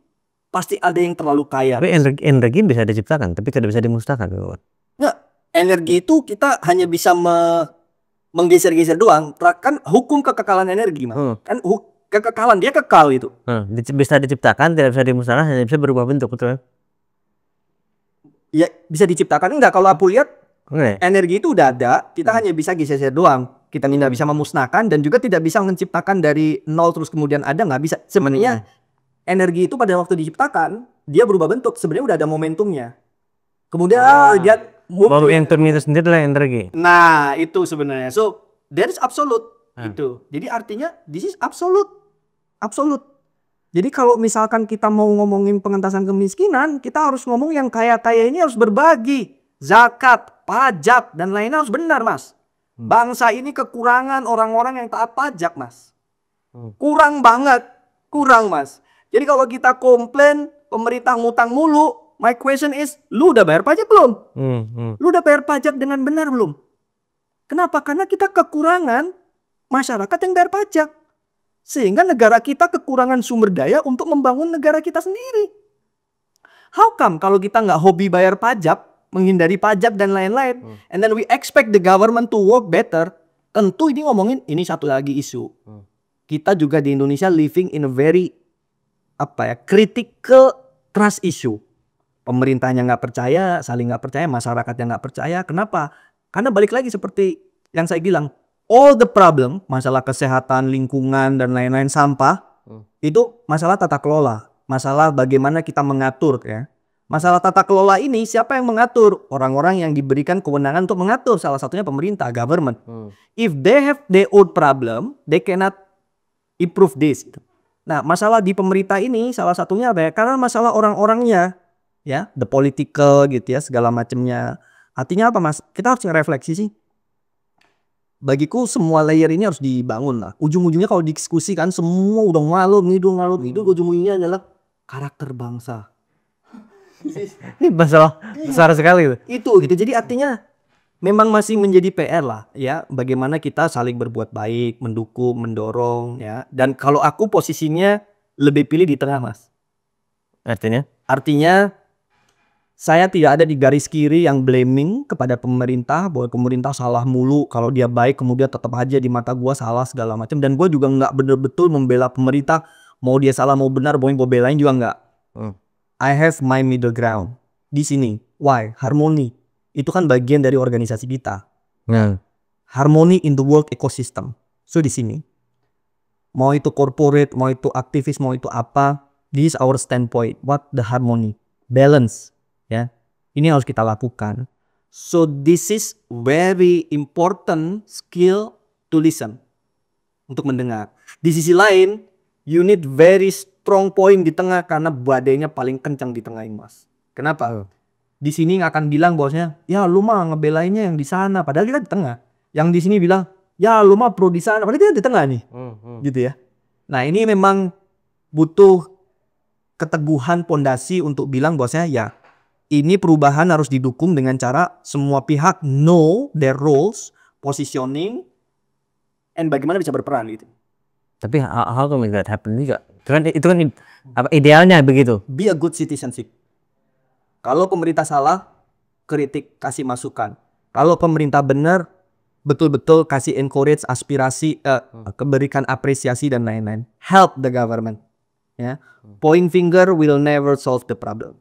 pasti ada yang terlalu kaya. Tapi energi bisa diciptakan, tapi tidak bisa dimusnahkan. Nggak, energi itu kita hanya bisa menggeser-geser doang. Kan hukum kekekalan energi, Mas. Kan kekekalan, dia kekal itu. Bisa diciptakan, tidak bisa dimusnahkan, hanya bisa berubah bentuk, betul? Ya, bisa diciptakan enggak. Kalau aku lihat energi itu udah ada, kita hanya bisa geser doang. Kita tidak bisa memusnahkan dan juga tidak bisa menciptakan dari nol terus kemudian ada, nggak bisa. Sebenarnya energi itu pada waktu diciptakan, dia berubah bentuk. Sebenarnya udah ada momentumnya. Kemudian dia baru yang term itu sendiri adalah energi. Nah, itu sebenarnya. So, there is absolute. Gitu. Jadi artinya this is absolute. Absolute. Jadi kalau misalkan kita mau ngomongin pengentasan kemiskinan, kita harus ngomong yang kaya-kaya ini harus berbagi. Zakat, pajak, dan lainnya harus benar, Mas. Bangsa ini kekurangan orang-orang yang taat pajak, Mas. Kurang banget. Kurang, Mas. Jadi kalau kita komplain, pemerintah ngutang mulu, my question is, lu udah bayar pajak belum? Lu udah bayar pajak dengan benar belum? Kenapa? Karena kita kekurangan masyarakat yang bayar pajak. Sehingga negara kita kekurangan sumber daya untuk membangun negara kita sendiri. How come kalau kita nggak hobi bayar pajak, menghindari pajak dan lain-lain, and then we expect the government to work better, tentu ini ngomongin, ini satu lagi isu. Kita juga di Indonesia living in a very critical trust issue. Pemerintahnya nggak percaya, saling nggak percaya, masyarakatnya nggak percaya. Kenapa? Karena balik lagi seperti yang saya bilang, all the problem, masalah kesehatan, lingkungan, dan lain-lain, sampah, Itu masalah tata kelola, masalah bagaimana kita mengatur ya. Masalah tata kelola ini siapa yang mengatur? Orang-orang yang diberikan kewenangan untuk mengatur, salah satunya pemerintah, government. If they have their own problem, they cannot improve this. Nah, masalah di pemerintah ini salah satunya apa ya? Karena masalah orang-orangnya, ya, the political gitu ya, segala macamnya. Artinya apa, Mas? Kita harus refleksi sih. Bagiku semua layer ini harus dibangun lah. Ujung-ujungnya kalau diskusi kan semua udah ngalur ngidul, ujung-ujungnya adalah karakter bangsa. Ini masalah besar sekali Itu gitu. Jadi artinya memang masih menjadi PR lah ya, bagaimana kita saling berbuat baik, mendukung, mendorong ya. Dan kalau aku posisinya lebih pilih di tengah, Mas. Artinya saya tidak ada di garis kiri yang blaming kepada pemerintah bahwa pemerintah salah mulu, kalau dia baik kemudian tetap aja di mata gua salah segala macam. Dan gua juga nggak bener-betul membela pemerintah, mau dia salah mau benar, mau belain juga nggak. I have my middle ground di sini. Why? Harmoni. Itu kan bagian dari organisasi kita. Harmony in the world ecosystem. So di sini, mau itu corporate, mau itu aktivis, mau itu apa, this is our standpoint. What the harmony, balance, ya. Ini harus kita lakukan. So this is very important skill to listen, untuk mendengar. Di sisi lain, you need very strong point di tengah karena badainya paling kencang di tengah ini, Mas. Kenapa? Di sini nggak akan bilang bosnya, ya lu mah ngebelainnya yang di sana, padahal kita di tengah. Yang di sini bilang, ya lu mah pro di sana, padahal kita di tengah nih, gitu ya. Nah ini memang butuh keteguhan pondasi untuk bilang bosnya, ya ini perubahan harus didukung dengan cara semua pihak know their roles, positioning, and bagaimana bisa berperan gitu. Tapi how can make that happen juga? Itu kan apa idealnya begitu. Be a good citizenship. Kalau pemerintah salah, kritik, kasih masukan. Kalau pemerintah benar, betul-betul kasih encourage aspirasi, berikan apresiasi dan lain-lain. Help the government. Ya, point finger will never solve the problem.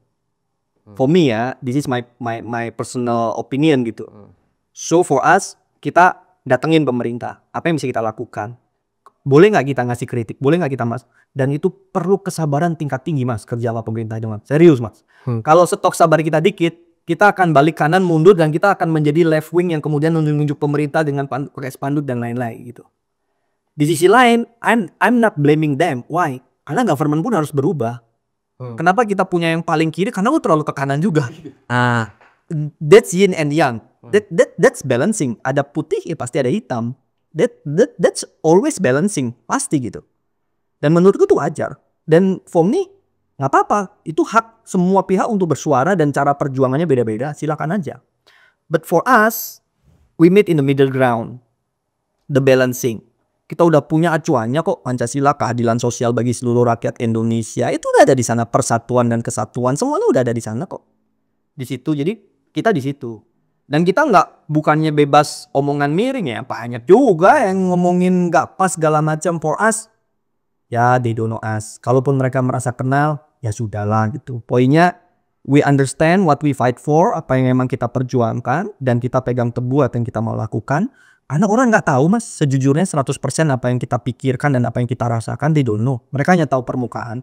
For me ya, this is my personal opinion gitu. So for us, kita datengin pemerintah. Apa yang bisa kita lakukan? Boleh nggak kita ngasih kritik? Boleh nggak kita, Mas? Dan itu perlu kesabaran tingkat tinggi, Mas, kerja sama pemerintah itu, Mas. Serius, Mas. Kalau stok sabar kita dikit, kita akan balik kanan mundur dan kita akan menjadi left wing yang kemudian nunjuk-nunjuk pemerintah dengan pakai spanduk dan lain-lain gitu. Di sisi lain, I'm not blaming them. Why? Karena government pun harus berubah. Kenapa kita punya yang paling kiri? Karena lu terlalu ke kanan juga. That's yin and yang. That's balancing. Ada putih, ya pasti ada hitam. That's always balancing, pasti gitu. Dan menurutku itu wajar. Dan for me nggak apa-apa, itu hak semua pihak untuk bersuara dan cara perjuangannya beda-beda, silakan aja. But for us, we meet in the middle ground, the balancing. Kita udah punya acuannya kok, Pancasila, keadilan sosial bagi seluruh rakyat Indonesia, itu udah ada di sana, persatuan dan kesatuan, semuanya udah ada di sana kok. Di situ, jadi kita di situ. Dan kita bukannya bebas omongan miring ya, banyak juga yang ngomongin nggak pas segala macam. For us, ya they don't know us. Kalaupun mereka merasa kenal, ya sudahlah gitu. Poinnya, we understand what we fight for, apa yang emang kita perjuangkan, dan kita pegang teguh apa yang kita mau lakukan. Karena orang nggak tahu, Mas, sejujurnya 100% apa yang kita pikirkan dan apa yang kita rasakan, they don't know. Mereka hanya tahu permukaan,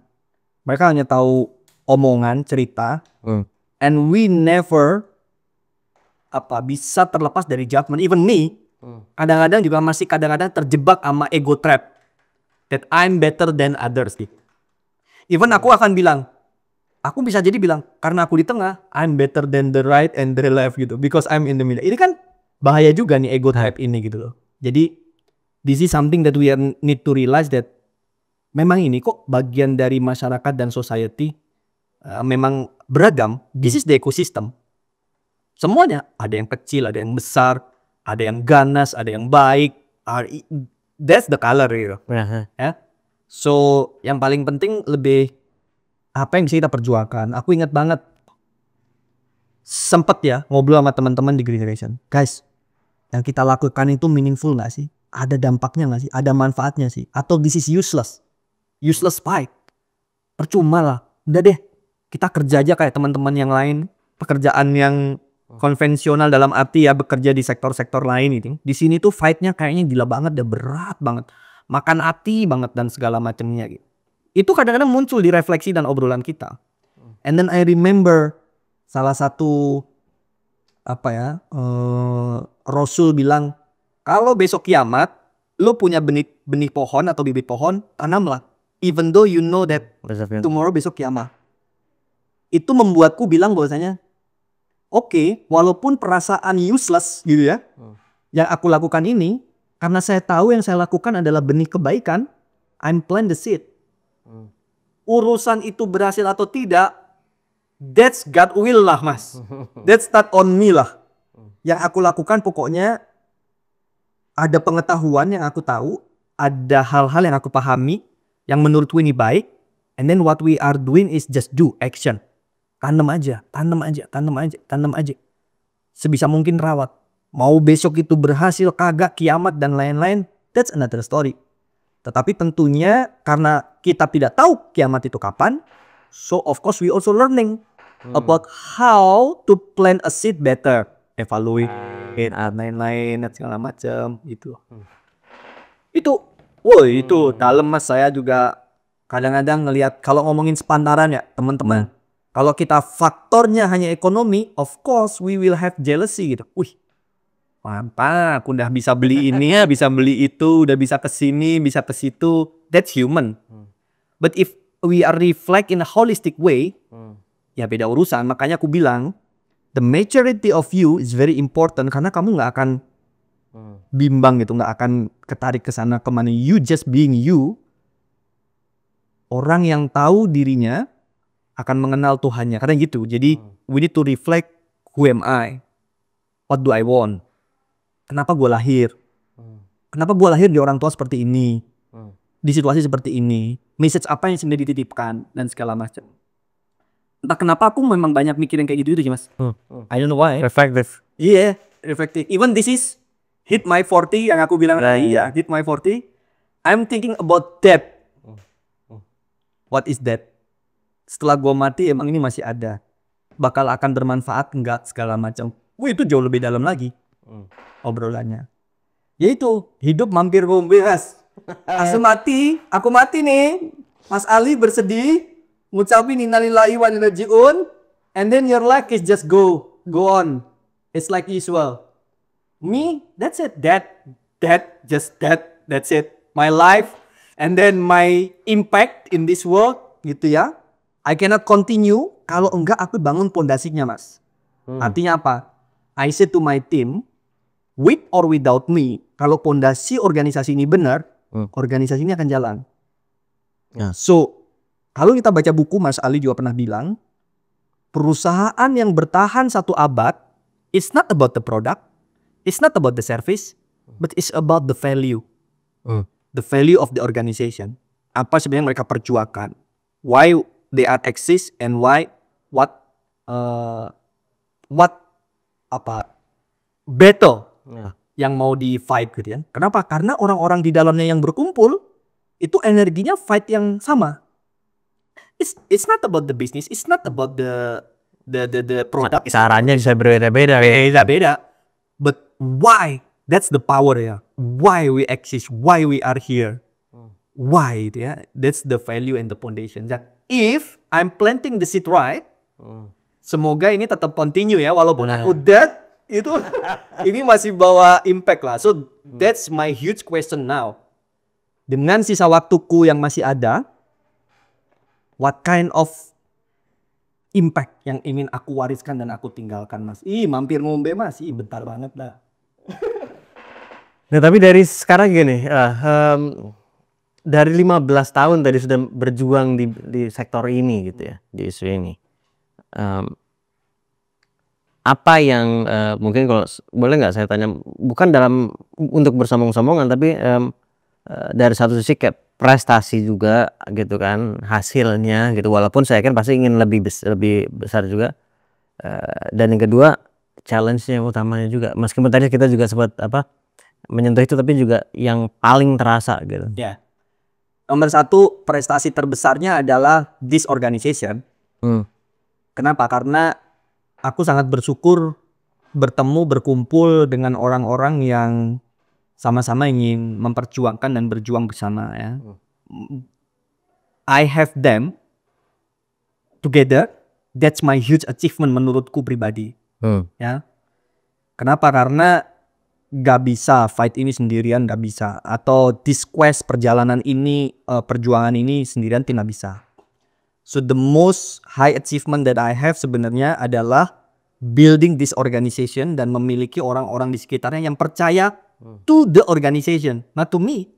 mereka hanya tahu omongan, cerita, and we never bisa terlepas dari judgment. Even me, kadang-kadang juga masih terjebak sama ego trap, that I'm better than others gitu. Even aku akan bilang, aku bisa jadi bilang, karena aku di tengah, I'm better than the right and the left gitu, because I'm in the middle. Ini kan bahaya juga nih ego trap ini gitu loh. Jadi this is something that we need to realize, that memang ini kok bagian dari masyarakat dan society, memang beragam. This is the ecosystem. Semuanya, ada yang kecil, ada yang besar, ada yang ganas, ada yang baik. That's the color gitu. Ya. So yang paling penting lebih apa yang bisa kita perjuangkan. Aku ingat banget sempet ya ngobrol sama teman-teman di Green Generation. Guys, yang kita lakukan itu meaningful gak sih? Ada dampaknya gak sih? Ada manfaatnya sih? Atau this is useless? Useless fight. Percuma lah. Udah deh, kita kerja aja kayak teman-teman yang lain. Pekerjaan yang konvensional dalam arti ya bekerja di sektor-sektor lain itu. Di sini tuh fightnya kayaknya gila banget, udah berat banget, makan hati banget dan segala macamnya gitu. Itu kadang-kadang muncul di refleksi dan obrolan kita. And then I remember salah satu Rasul bilang, kalau besok kiamat lo punya benih pohon atau bibit pohon, tanamlah, even though you know that tomorrow besok kiamat. Itu membuatku bilang bahwasanya oke, walaupun perasaan useless gitu ya, yang aku lakukan ini, karena saya tahu yang saya lakukan adalah benih kebaikan, I'm plant the seed. Urusan itu berhasil atau tidak, that's God will lah mas. That's not on me lah. Yang aku lakukan pokoknya ada pengetahuan yang aku tahu, ada hal-hal yang aku pahami, yang menurutku ini baik, and then what we are doing is just do action. Tanam aja, tanam aja, tanam aja, tanam aja. Sebisa mungkin rawat. Mau besok itu berhasil, kagak, kiamat dan lain-lain, that's another story. Tetapi tentunya karena kita tidak tahu kiamat itu kapan, so of course we also learning about how to plant a seed better, evaluate, lain-lain, segala macam itu. Itu dalam mas. Saya juga kadang-kadang ngelihat kalau ngomongin sepantaran ya teman-teman. Kalau kita faktornya hanya ekonomi, of course we will have jealousy gitu. Wih, mantap, aku udah bisa beli ini ya, bisa beli itu, udah bisa ke sini, bisa ke situ. That's human. But if we are reflect in a holistic way, ya beda urusan. Makanya aku bilang, the maturity of you is very important karena kamu nggak akan bimbang gitu, nggak akan ketarik ke sana kemana. You just being you. Orang yang tahu dirinya akan mengenal Tuhannya. Karena gitu. Jadi we need to reflect, who am I? What do I want? Kenapa gue lahir? Kenapa gue lahir di orang tua seperti ini? Di situasi seperti ini? Message apa yang sendiri dititipkan? Dan segala macam. Entah kenapa aku memang banyak mikirin kayak gitu mas. I don't know why. Reflective. Iya, reflective. Even this is hit my 40 yang aku bilang iya, hit my 40. I'm thinking about death. What is that? Setelah gue mati emang ini masih ada. Bakal akan bermanfaat enggak segala macam. Itu jauh lebih dalam lagi obrolannya. Yaitu hidup mampir ngombe mas. Aku mati nih. Mas Ali bersedih, ngucapin innalillahi wa inna ilaihi raji'un, and then your life is just go on. It's like usual. Me, that's it. That's it. My life, and then my impact in this world, gitu ya. I cannot continue kalau enggak aku bangun pondasinya mas. Artinya apa? I said to my team, with or without me, kalau pondasi organisasi ini benar, organisasi ini akan jalan. So, kalau kita baca buku, Mas Ali juga pernah bilang, perusahaan yang bertahan 1 abad, it's not about the product, it's not about the service, but it's about the value. The value of the organization. Apa sebenarnya mereka perjuangkan. Why they are exist and why what battle yang mau di fight gitu ya. Kenapa? Karena orang-orang di dalamnya yang berkumpul itu energinya fight yang sama. It's not about the business, it's not about the product. Caranya bisa berbeda-beda. Beda. But why? That's the power ya. Why we exist, why we are here. Why itu ya. That's the value and the foundation. That if I'm planting the seed right, semoga ini tetap continue ya, walaupun udah itu ini masih bawa impact lah. So that's my huge question now. Dengan sisa waktuku yang masih ada, what kind of impact yang ingin aku wariskan dan aku tinggalkan mas? Mampir ngombe mas, bentar banget dah. Nah tapi dari sekarang gini, dari 15 tahun tadi sudah berjuang di sektor ini gitu ya, di isu ini. Apa yang mungkin kalau boleh nggak saya tanya, bukan dalam untuk bersombong-sombongan, tapi dari satu sisi kayak prestasi juga gitu kan, hasilnya gitu, walaupun saya kan pasti ingin lebih besar juga, dan yang kedua challenge-nya utamanya juga, meskipun tadi kita juga sempat menyentuh itu, tapi juga yang paling terasa gitu. Ya, nomor 1 prestasi terbesarnya adalah this organization. Kenapa? Karena aku sangat bersyukur berkumpul dengan orang-orang yang sama-sama ingin memperjuangkan dan berjuang bersama ya. I have them together, that's my huge achievement menurutku pribadi. Ya, kenapa? Karena gak bisa fight ini sendirian, gak bisa. Atau this quest, perjalanan ini, perjuangan ini sendirian tidak bisa. So the most high achievement that I have sebenarnya adalah building this organization dan memiliki orang-orang di sekitarnya yang percaya to the organization, not to me,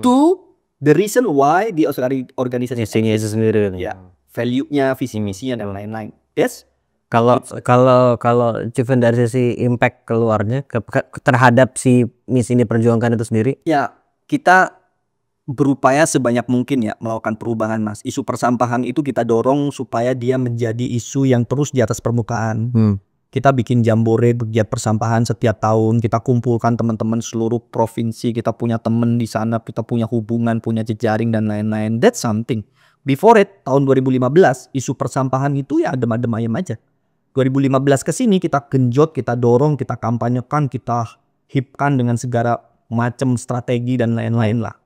to the reason why the organisasi Isinya itu sendiri. ya, value-nya, visi misinya dan lain-lain. Yes. Kalau Juven dari sisi impact keluarnya terhadap si misi ini perjuangkan itu sendiri. Ya, kita berupaya sebanyak mungkin ya melakukan perubahan, Mas. Isu persampahan itu kita dorong supaya dia menjadi isu yang terus di atas permukaan. Kita bikin jambore pegiat persampahan setiap tahun, kita kumpulkan teman-teman seluruh provinsi, kita punya teman di sana, kita punya hubungan, punya jejaring dan lain-lain. That's something. Before it, tahun 2015, isu persampahan itu ya adem-adem ayam aja. 2015 ke sini kita genjot, kita dorong, kita kampanyekan, kita hipkan dengan segala macam strategi dan lain-lain lah.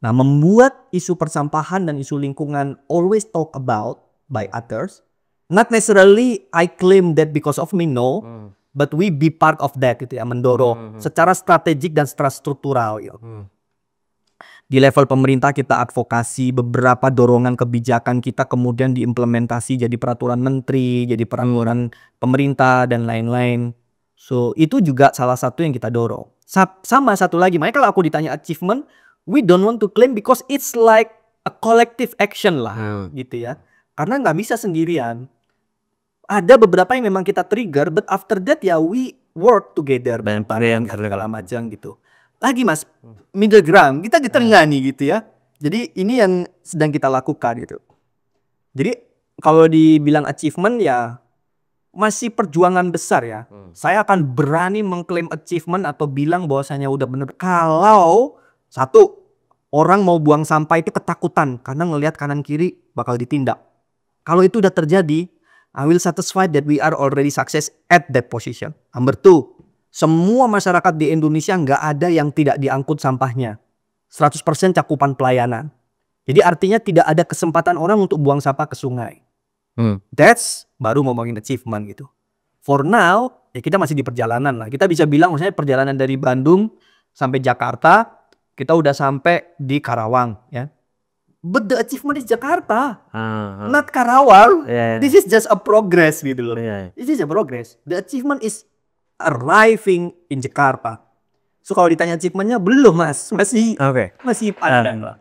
Nah, membuat isu persampahan dan isu lingkungan always talk about by others. Not necessarily I claim that because of me, no. But we be part of that gitu ya, mendorong secara strategik dan secara struktural gitu. Di level pemerintah kita advokasi, beberapa dorongan kebijakan kita kemudian diimplementasi jadi peraturan menteri, jadi peraturan pemerintah dan lain-lain. So itu juga salah satu yang kita dorong. Sama satu lagi, makanya kalau aku ditanya achievement, we don't want to claim because it's like a collective action lah gitu ya. Karena nggak bisa sendirian. Ada beberapa yang memang kita trigger, but after that ya we work together. Dan segala macam gitu. Lagi Mas, middle ground, kita di tengah nih gitu ya. Jadi ini yang sedang kita lakukan gitu. Jadi kalau dibilang achievement ya masih perjuangan besar ya. Saya akan berani mengklaim achievement atau bilang bahwasanya udah bener. Kalau satu, orang mau buang sampah itu ketakutan karena ngelihat kanan kiri bakal ditindak. Kalau itu udah terjadi, I will satisfied that we are already success at that position. Number two, semua masyarakat di Indonesia nggak ada yang tidak diangkut sampahnya. 100% cakupan pelayanan. Jadi artinya tidak ada kesempatan orang untuk buang sampah ke sungai. That's baru ngomongin achievement gitu. For now, ya kita masih di perjalanan lah. Kita bisa bilang misalnya perjalanan dari Bandung sampai Jakarta, kita udah sampai di Karawang ya. But the achievement is Jakarta, not Karawang. This is just a progress gitu loh. This is a progress. The achievement is arriving in Jakarta. So kalau ditanya achievementnya belum Mas, masih panjang lah.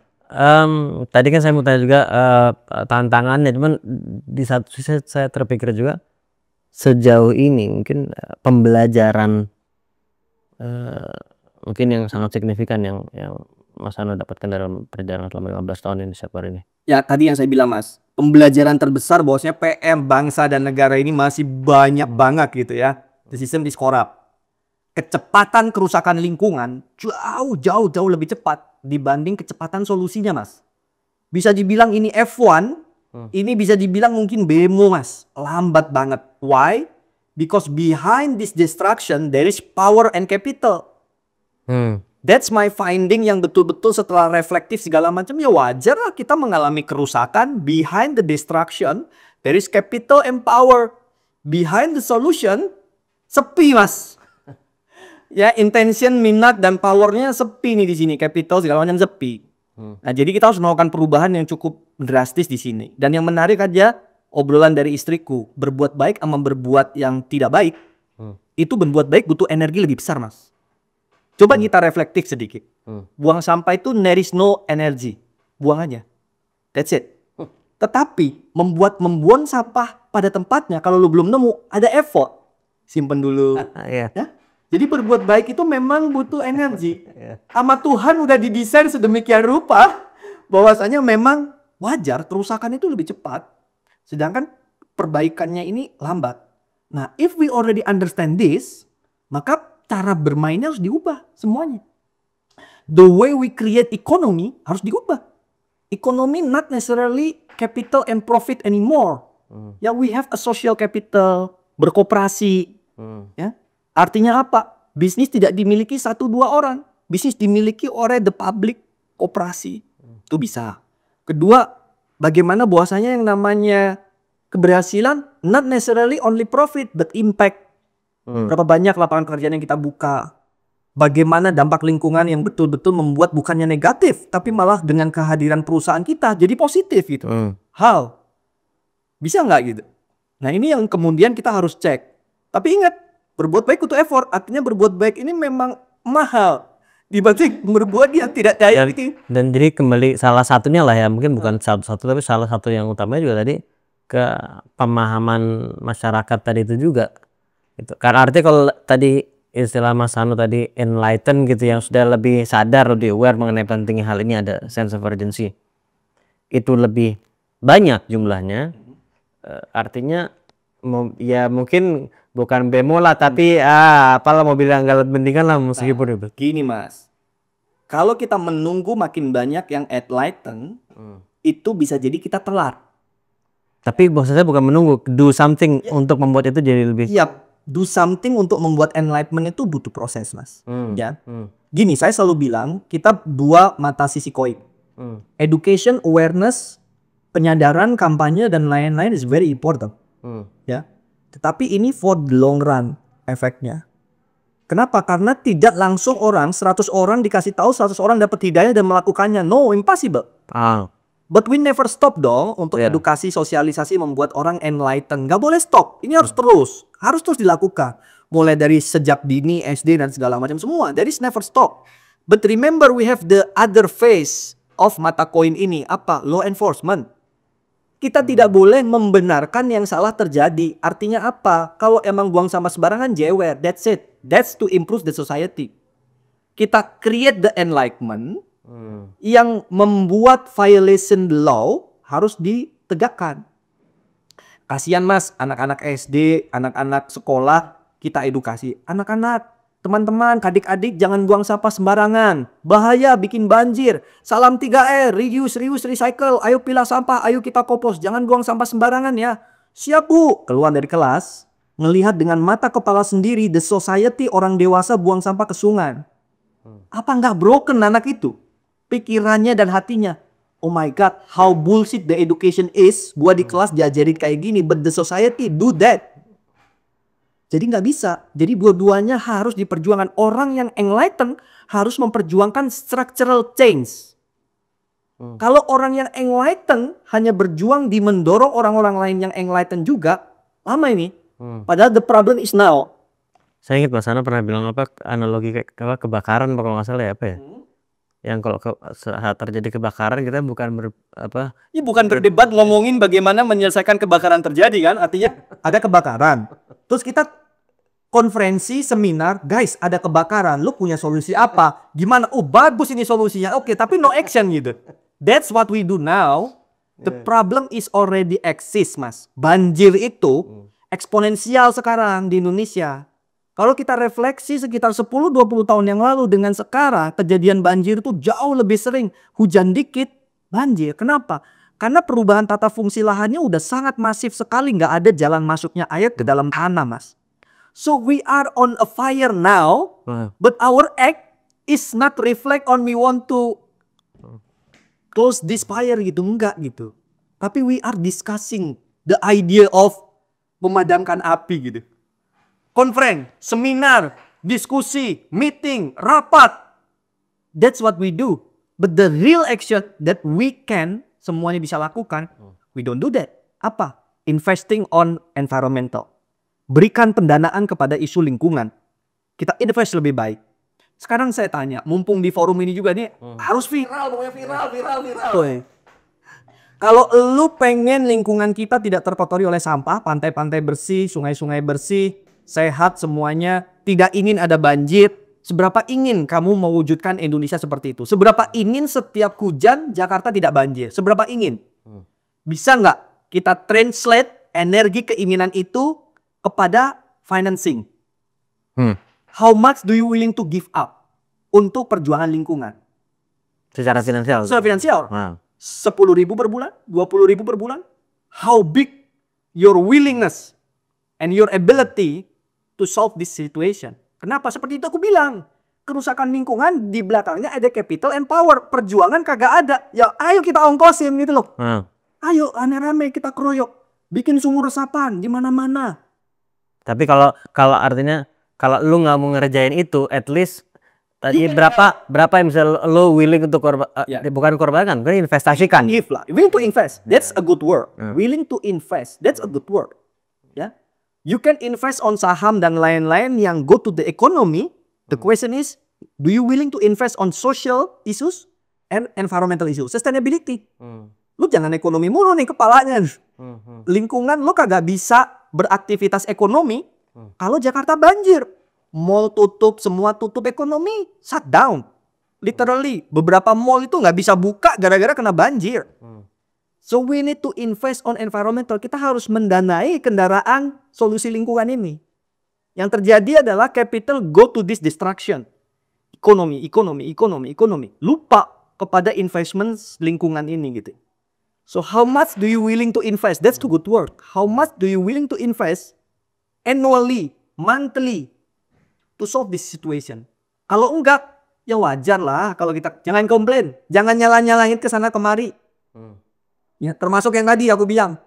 Tadi kan saya mau tanya juga tantangannya, cuman di satu sisi saya terpikir juga sejauh ini mungkin pembelajaran mungkin yang sangat signifikan yang Mas Ano dapatkan dalam perjalanan selama 15 tahun ini setiap hari ini. Ya tadi yang saya bilang Mas, pembelajaran terbesar bahwasanya PM bangsa dan negara ini masih banyak banget gitu ya. The system is corrupt. Kecepatan kerusakan lingkungan jauh lebih cepat dibanding kecepatan solusinya Mas. Bisa dibilang ini F1, ini bisa dibilang mungkin BMW Mas. Lambat banget. Why? Because behind this destruction there is power and capital. That's my finding yang betul-betul setelah reflektif segala macam ya wajar lah kita mengalami kerusakan. Behind the destruction there is capital and power. Behind the solution sepi Mas. Ya intention, minat dan powernya sepi nih di sini, capital segala macam sepi. Nah jadi kita harus melakukan perubahan yang cukup drastis di sini. Dan yang menarik aja obrolan dari istriku, berbuat baik sama berbuat yang tidak baik, itu berbuat baik butuh energi lebih besar Mas. Coba kita reflektif sedikit. Buang sampah itu there is no energy, buang aja, that's it. Tetapi membuang sampah pada tempatnya kalau lu belum nemu ada effort, simpen dulu. Ya? Jadi berbuat baik itu memang butuh energi. Sama Tuhan udah didesain sedemikian rupa bahwasanya memang wajar kerusakan itu lebih cepat. Sedangkan perbaikannya ini lambat. Nah, if we already understand this, maka cara bermainnya harus diubah semuanya. The way we create economy harus diubah. Economy not necessarily capital and profit anymore. Ya, we have a social capital, berkooperasi. Ya. Artinya apa? Bisnis tidak dimiliki 1-2 orang. Bisnis dimiliki oleh the public, koperasi. Itu bisa. Kedua, bagaimana bahwasanya yang namanya keberhasilan not necessarily only profit but impact. Berapa banyak lapangan pekerjaan yang kita buka. Bagaimana dampak lingkungan yang betul-betul membuat bukannya negatif, tapi malah dengan kehadiran perusahaan kita jadi positif gitu. How? Bisa nggak gitu? Nah ini yang kemudian kita harus cek. Tapi ingat, berbuat baik butuh effort. Artinya berbuat baik ini memang mahal dibanding berbuat yang tidak daya gitu. Dan jadi kembali salah satunya lah ya, mungkin bukan satu-satu tapi salah satu yang utamanya juga tadi ke pemahaman masyarakat tadi itu juga. Gitu. Karena artinya kalau tadi istilah Mas Hanu tadi enlighten gitu, yang sudah lebih sadar, lebih aware mengenai pentingnya hal ini, ada sense of urgency, itu lebih banyak jumlahnya, artinya ya mungkin bukan bemo lah, tapi apalah mobil yang gak penting lah meskipun itu. Gini Mas, kalau kita menunggu makin banyak yang enlighten, itu bisa jadi kita telat. Tapi maksudnya bukan menunggu, do something untuk membuat itu jadi lebih. Iya. Do something untuk membuat enlightenment itu butuh proses Mas. Ya. Gini, saya selalu bilang kita dua mata sisi koin. Education, awareness, penyadaran, kampanye dan lain-lain is very important. Ya. Tetapi ini for the long run efeknya. Kenapa? Karena tidak langsung 100 orang dikasih tahu, 100 orang dapat hidayah dan melakukannya. No, impossible. But we never stop dong untuk edukasi, sosialisasi, membuat orang enlighten. Gak boleh stop. Ini harus terus dilakukan. Mulai dari sejak dini, SD dan segala macam semua. There is never stop. But remember we have the other face of mata koin ini. Apa? Law enforcement. Kita tidak boleh membenarkan yang salah terjadi. Artinya apa? Kalau emang buang sampah sembarangan, jewer. That's it. That's to improve the society. Kita create the enlightenment yang membuat violation law harus ditegakkan. Kasihan Mas, anak-anak SD, anak-anak sekolah, kita edukasi. Anak-anak, teman-teman, adik-adik jangan buang sampah sembarangan. Bahaya, bikin banjir. Salam 3R, reuse, recycle. Ayo pilah sampah, ayo kita kompos. Jangan buang sampah sembarangan ya. Siap Bu. Keluar dari kelas, ngelihat dengan mata kepala sendiri the society orang dewasa buang sampah ke sungai. Apa nggak broken anak itu? Pikirannya dan hatinya. Oh my God, how bullshit the education is. Gua di kelas diajarin kayak gini, but the society do that. Jadi nggak bisa. Jadi dua-duanya harus diperjuangkan. Orang yang enlighten harus memperjuangkan structural change. Kalau orang yang enlighten hanya berjuang di mendorong orang-orang lain yang enlighten juga, lama ini. Padahal the problem is now. Saya ingat Mas Hanu pernah bilang apa, analogi kayak kebakaran kalau nggak salah ya, apa ya? Yang kalau saat terjadi kebakaran kita bukan bukan berdebat ngomongin bagaimana menyelesaikan kebakaran terjadi kan. Artinya ada kebakaran. Terus kita konferensi, seminar, guys ada kebakaran. Lu punya solusi apa? Gimana? Oh bagus ini solusinya. Oke, tapi no action gitu. That's what we do now. The problem is already exist Mas. Banjir itu eksponensial sekarang di Indonesia. Kalau kita refleksi sekitar 10-20 tahun yang lalu dengan sekarang, kejadian banjir itu jauh lebih sering. Hujan dikit, banjir. Kenapa? Karena perubahan tata fungsi lahannya udah sangat masif sekali. Nggak ada jalan masuknya air ke dalam tanah Mas. So we are on a fire now, but our act is not reflect on we want to close this fire gitu. Enggak gitu. Tapi we are discussing the idea of memadamkan api gitu. Konferensi, seminar, diskusi, meeting, rapat. That's what we do. But the real action that we can semuanya bisa lakukan, we don't do that. Apa? Investing on environmental. Berikan pendanaan kepada isu lingkungan. Kita invest lebih baik. Sekarang saya tanya, mumpung di forum ini juga nih, harus viral, pokoknya viral. Kalau lu pengen lingkungan kita tidak terkotori oleh sampah, pantai-pantai bersih, sungai-sungai bersih, sehat semuanya, tidak ingin ada banjir, seberapa ingin kamu mewujudkan Indonesia seperti itu? Seberapa ingin setiap hujan Jakarta tidak banjir? Seberapa ingin? Bisa nggak kita translate energi keinginan itu kepada financing? How much do you willing to give up untuk perjuangan lingkungan? Secara finansial? Secara finansial. 10.000 per bulan? 20.000 per bulan? How big your willingness and your ability to solve this situation? Kenapa? Seperti itu aku bilang. kerusakan lingkungan, di belakangnya ada capital and power. Perjuangan kagak ada. Ya ayo kita ongkosin gitu loh. Ayo rame-rame kita keroyok. Bikin sumur resapan di mana-mana. Tapi kalau artinya kalau lu nggak mau ngerjain itu, at least tadi berapa yang bisa lo willing untuk bukan korbankan, kan investasikan. Willing to invest, that's a good word. Willing to invest, that's a good word. Ya, you can invest on saham dan lain-lain yang go to the economy. The question is, do you willing to invest on social issues and environmental issues, sustainability? Lu jangan ekonomi mulu nih kepalanya. Lingkungan lo kagak bisa beraktivitas ekonomi kalau Jakarta banjir. Mall tutup, semua tutup, ekonomi shut down. Literally, beberapa mall itu nggak bisa buka gara-gara kena banjir. So we need to invest on environmental. Kita harus mendanai kendaraan solusi lingkungan ini. Yang terjadi adalah capital go to this destruction. Ekonomi. Lupa kepada investment lingkungan ini gitu. So how much do you willing to invest? That's the good word. How much do you willing to invest annually, monthly, to solve this situation? Kalau enggak, ya wajar lah kalau kita jangan komplain, jangan nyalahin ke sana kemari. Ya, termasuk yang tadi aku bilang,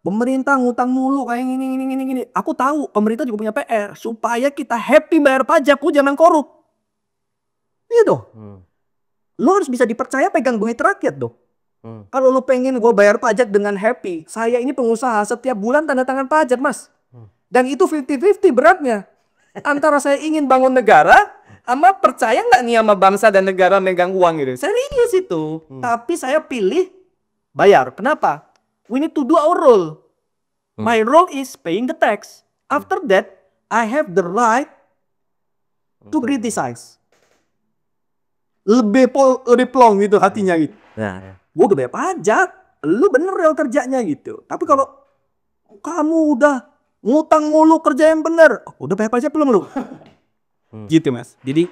pemerintah ngutang mulu kayak gini. Aku tahu pemerintah juga punya PR supaya kita happy bayar pajak, jangan korup. Iya dong. Lo harus bisa dipercaya pegang duit rakyat dong. Kalau lo pengen gue bayar pajak dengan happy, saya ini pengusaha setiap bulan tanda tangan pajak mas. Dan itu 50-50 beratnya. Antara saya ingin bangun negara, sama percaya nggak nih sama bangsa dan negara megang uang gitu. Serius itu. Tapi saya pilih bayar. Kenapa? We need to do our role. My role is paying the tax. After that, I have the right to criticize. Lebih plong gitu hatinya gitu. Gue udah bayar pajak, lu bener real kerjanya gitu. Tapi kalau kamu udah ngutang mulu kerja yang bener, udah bayar pajak belum lu? Gitu mas. Jadi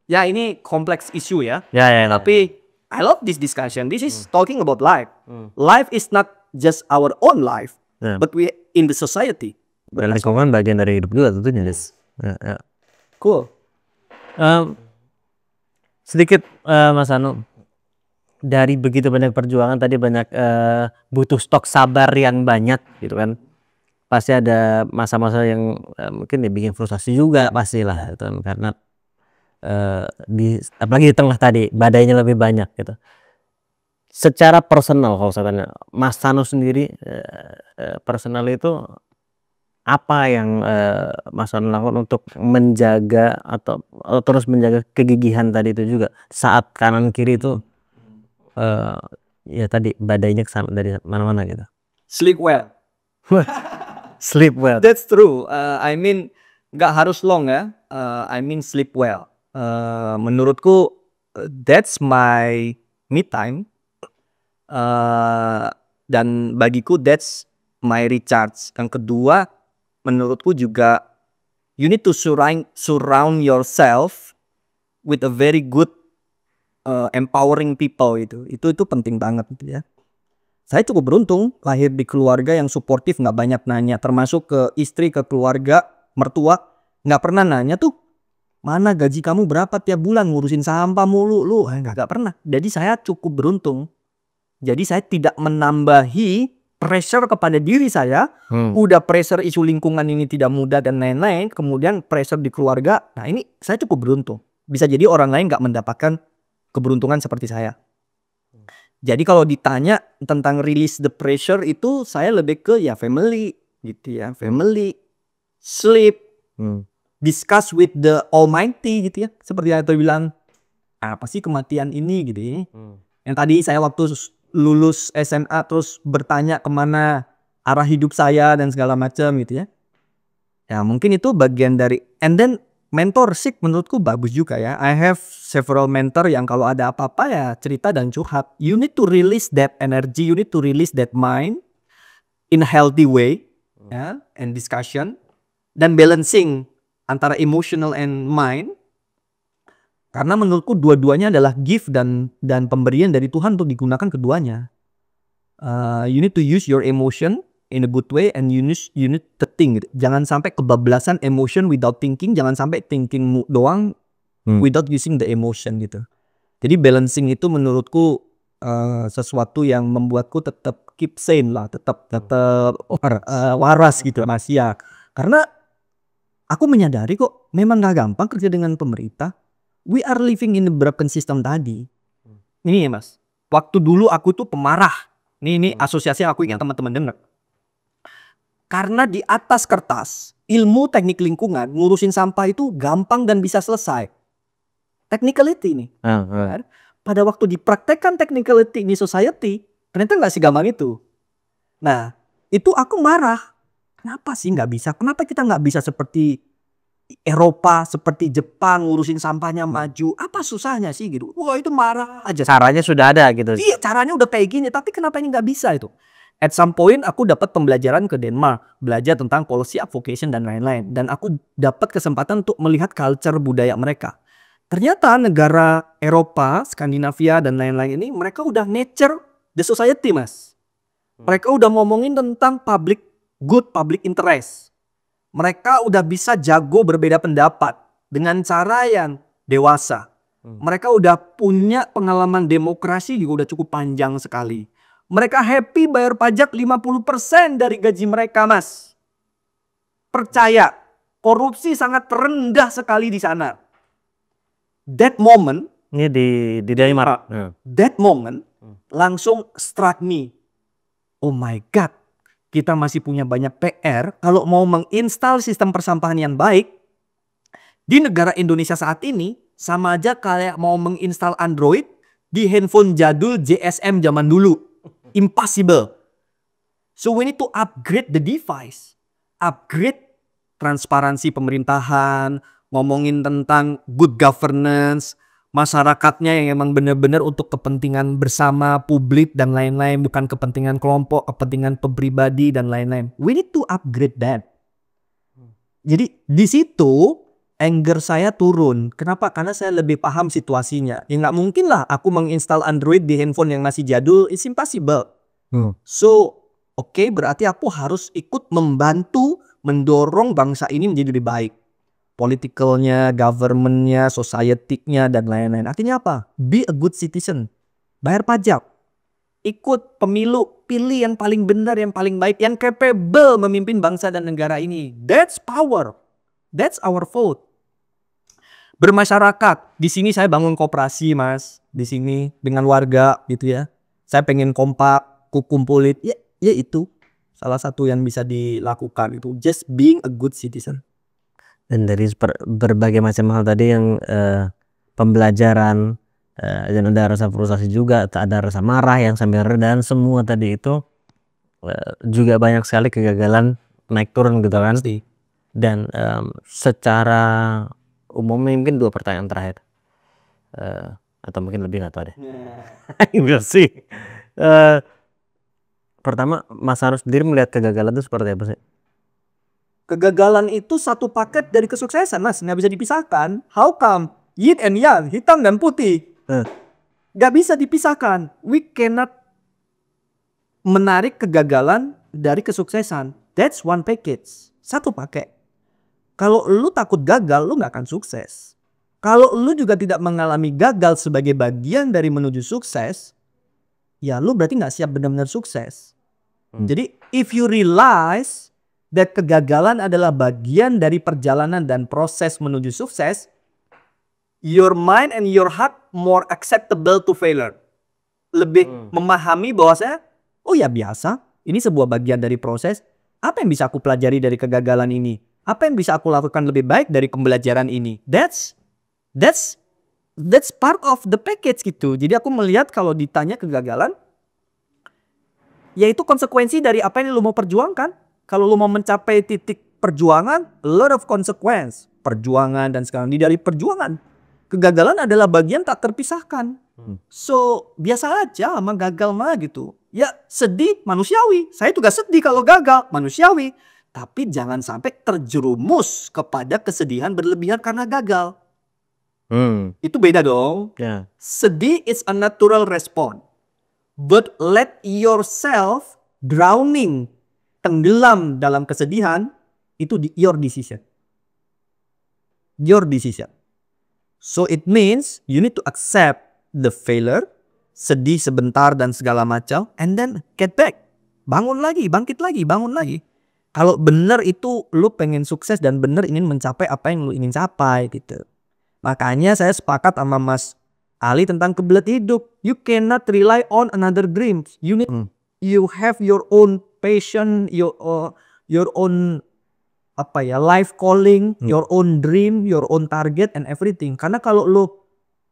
ya ini kompleks isu ya. Tapi I love this discussion. This is talking about life. Life is not just our own life, but we in the society. Lingkungan bagian dari hidup juga tentunya. Cool. Sedikit Mas Anu, dari begitu banyak perjuangan tadi banyak butuh stok sabar yang banyak gitu kan. Pasti ada masa-masa yang mungkin ya bikin frustasi juga pastilah gitu, karena apalagi di tengah tadi badainya lebih banyak gitu. Secara personal kalau saya tanya Mas Anu sendiri, personal itu apa yang Mas Anu lakukan untuk menjaga atau terus menjaga kegigihan tadi itu juga saat kanan kiri itu ya tadi badainya kesana dari mana-mana gitu. Sleep well. Sleep well. That's true. I mean nggak harus long ya. I mean sleep well. Menurutku that's my me time. Dan bagiku that's my recharge. Yang kedua menurutku juga you need to surround yourself with a very good empowering people. Itu penting banget gitu ya. Saya cukup beruntung lahir di keluarga yang suportif, nggak banyak nanya, termasuk ke istri, ke keluarga, mertua nggak pernah nanya tuh mana gaji kamu berapa tiap bulan, ngurusin sampah mulu lu, nggak pernah. Jadi saya cukup beruntung. Jadi saya tidak menambahi pressure kepada diri saya. Udah pressure isu lingkungan ini tidak mudah dan lain-lain, kemudian pressure di keluarga. Nah ini saya cukup beruntung. Bisa jadi orang lain nggak mendapatkan keberuntungan seperti saya. Jadi kalau ditanya tentang release the pressure itu saya lebih ke ya family gitu ya. Family, sleep, discuss with the Almighty gitu ya. Seperti yang saya bilang, apa sih kematian ini gitu ya. Yang tadi saya waktu lulus SMA terus bertanya kemana arah hidup saya dan segala macam gitu ya. Ya mungkin itu bagian dari, and then mentorship menurutku bagus juga ya. I have several mentor yang kalau ada apa-apa ya cerita dan curhat. You need to release that energy, you need to release that mind in a healthy way, ya, and discussion dan balancing antara emotional and mind. Karena menurutku dua-duanya adalah gift dan pemberian dari Tuhan untuk digunakan keduanya. You need to use your emotion in a good way and you need to think. Jangan sampai kebablasan emotion without thinking. Jangan sampai thinking doang without using the emotion gitu. Jadi balancing itu menurutku sesuatu yang membuatku tetap keep sane lah, tetap waras gitu Mas ya. Karena aku menyadari kok memang gak gampang kerja dengan pemerintah. We are living in a broken system tadi. Ini ya Mas, waktu dulu aku tuh pemarah. Ini asosiasi aku ingin teman-teman dengar. Karena di atas kertas, ilmu teknik lingkungan ngurusin sampah itu gampang dan bisa selesai. Technicality nih. Pada waktu dipraktekkan technicality ini society, ternyata nggak segampang itu. Nah, itu aku marah. Kenapa sih nggak bisa? Kenapa kita nggak bisa seperti Eropa, seperti Jepang ngurusin sampahnya maju? Apa susahnya sih gitu? Wah itu marah aja. Caranya sudah ada gitu. Iya, caranya udah kayak gini, tapi kenapa ini nggak bisa itu? At some point aku dapat pembelajaran ke Denmark, belajar tentang policy advocacy dan lain-lain. Dan aku dapat kesempatan untuk melihat culture budaya mereka. Ternyata negara Eropa, Skandinavia dan lain-lain ini mereka udah nature the society Mas. Mereka udah ngomongin tentang good public interest. Mereka udah bisa jago berbeda pendapat dengan cara yang dewasa. Mereka udah punya pengalaman demokrasi juga udah cukup panjang sekali. Mereka happy bayar pajak 50% dari gaji mereka Mas. Percaya, korupsi sangat rendah sekali di sana. That moment, ini di Denmark. That moment langsung struck me. Oh my God, kita masih punya banyak PR kalau mau menginstal sistem persampahan yang baik di negara Indonesia saat ini, sama aja kayak mau menginstal Android di handphone jadul GSM zaman dulu. Impossible. So we need to upgrade the device, upgrade transparansi pemerintahan, ngomongin tentang good governance, masyarakatnya yang emang benar-benar untuk kepentingan bersama publik dan lain-lain, bukan kepentingan kelompok, kepentingan pribadi dan lain-lain. We need to upgrade that. Jadi di situ anger saya turun. Kenapa? Karena saya lebih paham situasinya. Ya nggak mungkin lah aku menginstal Android di handphone yang masih jadul. It's impossible. So oke, berarti aku harus ikut membantu mendorong bangsa ini menjadi lebih baik. Politicalnya, governmentnya, society-nya, dan lain-lain. Artinya apa? Be a good citizen. Bayar pajak. Ikut pemilu. Pilih yang paling benar, yang paling baik, yang capable memimpin bangsa dan negara ini. That's power. That's our vote. Bermasyarakat. Di sini saya bangun koperasi Mas. Di sini dengan warga gitu ya. Saya pengen kompak, kumpulin. Ya itu. Salah satu yang bisa dilakukan itu. Just being a good citizen. Dan dari berbagai macam hal tadi yang pembelajaran dan ada rasa frustasi juga, ada rasa marah yang sambil reda, dan semua tadi itu juga banyak sekali kegagalan naik turun gitu kan. Dan secara umum mungkin 2 pertanyaan terakhir atau mungkin lebih, nggak tahu deh. Enggak sih. Pertama, Mas Harus sendiri melihat kegagalan itu seperti apa sih? Kegagalan itu satu paket dari kesuksesan Mas, nggak bisa dipisahkan. How come? Yin and yang, hitam dan putih. Nggak bisa dipisahkan. We cannot menarik kegagalan dari kesuksesan. That's one package. Satu paket. Kalau lu takut gagal, lu nggak akan sukses. Kalau lu juga tidak mengalami gagal sebagai bagian dari menuju sukses, ya lu berarti nggak siap benar-benar sukses. Jadi if you realize that kegagalan adalah bagian dari perjalanan dan proses menuju sukses, your mind and your heart more acceptable to failure. Lebih memahami bahwasanya, oh ya biasa, ini sebuah bagian dari proses. Apa yang bisa aku pelajari dari kegagalan ini? Apa yang bisa aku lakukan lebih baik dari pembelajaran ini? That's part of the package gitu. Jadi aku melihat kalau ditanya kegagalan, yaitu konsekuensi dari apa yang lu mau perjuangkan. Kalau lu mau mencapai titik perjuangan, a lot of consequence. Perjuangan dan sekarang dari perjuangan. Kegagalan adalah bagian tak terpisahkan. So, biasa aja sama gagal mah gitu. Ya, sedih, manusiawi. Saya juga sedih kalau gagal, manusiawi. Tapi jangan sampai terjerumus kepada kesedihan berlebihan karena gagal. Itu beda dong. Sedih is a natural response. But let yourself drowning, tenggelam dalam kesedihan, itu your decision. Your decision. So it means you need to accept the failure, sedih sebentar dan segala macam, and then get back. Bangun lagi, bangkit lagi, bangun lagi. Kalau bener itu lu pengen sukses dan bener ingin mencapai apa yang lu ingin capai gitu. Makanya saya sepakat sama Mas Ali tentang kebelet hidup. You cannot rely on another dream. You have your own passion, your own life calling, your own dream, your own target and everything. Karena kalau lu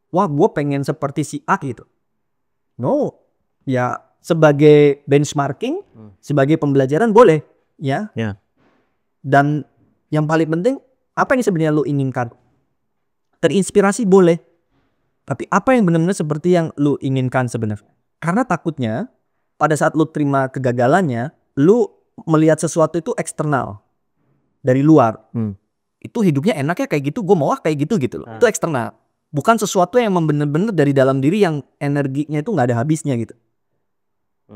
wah gue pengen seperti si A gitu. No. Ya sebagai benchmarking, sebagai pembelajaran boleh ya. Dan yang paling penting apa yang sebenarnya lu inginkan? Terinspirasi boleh. Tapi apa yang benar-benar seperti yang lu inginkan sebenarnya? Karena takutnya pada saat lu terima kegagalannya, lu melihat sesuatu itu eksternal dari luar. Itu hidupnya enaknya kayak gitu, gue mau kayak gitu gitu loh. Itu eksternal. Bukan sesuatu yang benar-benar dari dalam diri yang energinya itu nggak ada habisnya gitu.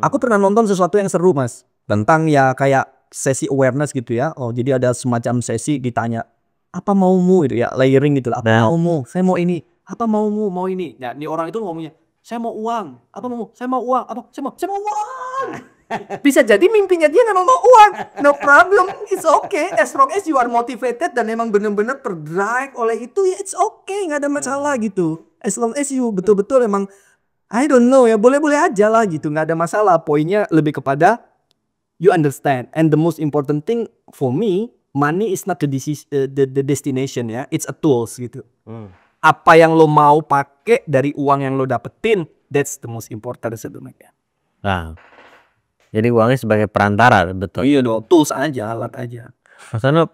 Aku pernah nonton sesuatu yang seru Mas, tentang ya kayak sesi awareness gitu ya. Oh jadi ada semacam sesi ditanya apa maumu gitu ya, layering gitu lah. Apa maumu? Saya mau ini. Apa maumu? Mau ini. Nah, ini orang itu ngomongnya, saya mau uang. Apa mau? Saya mau uang. Apa? Saya mau uang. Bisa jadi mimpinya dia memang mau uang. No problem, it's okay. As long as you are motivated dan emang bener-bener terdrive oleh itu, ya it's okay, nggak ada masalah gitu. As long as you betul-betul emang, I don't know ya, boleh-boleh aja lah gitu, nggak ada masalah. Poinnya lebih kepada you understand. And the most important thing for me, money is not the destination ya, it's a tools gitu. Apa yang lo mau pakai dari uang yang lo dapetin, that's the most important sebenarnya. Nah, jadi uangnya sebagai perantara, betul. Iya dong, tools aja, alat aja. Mas Anu,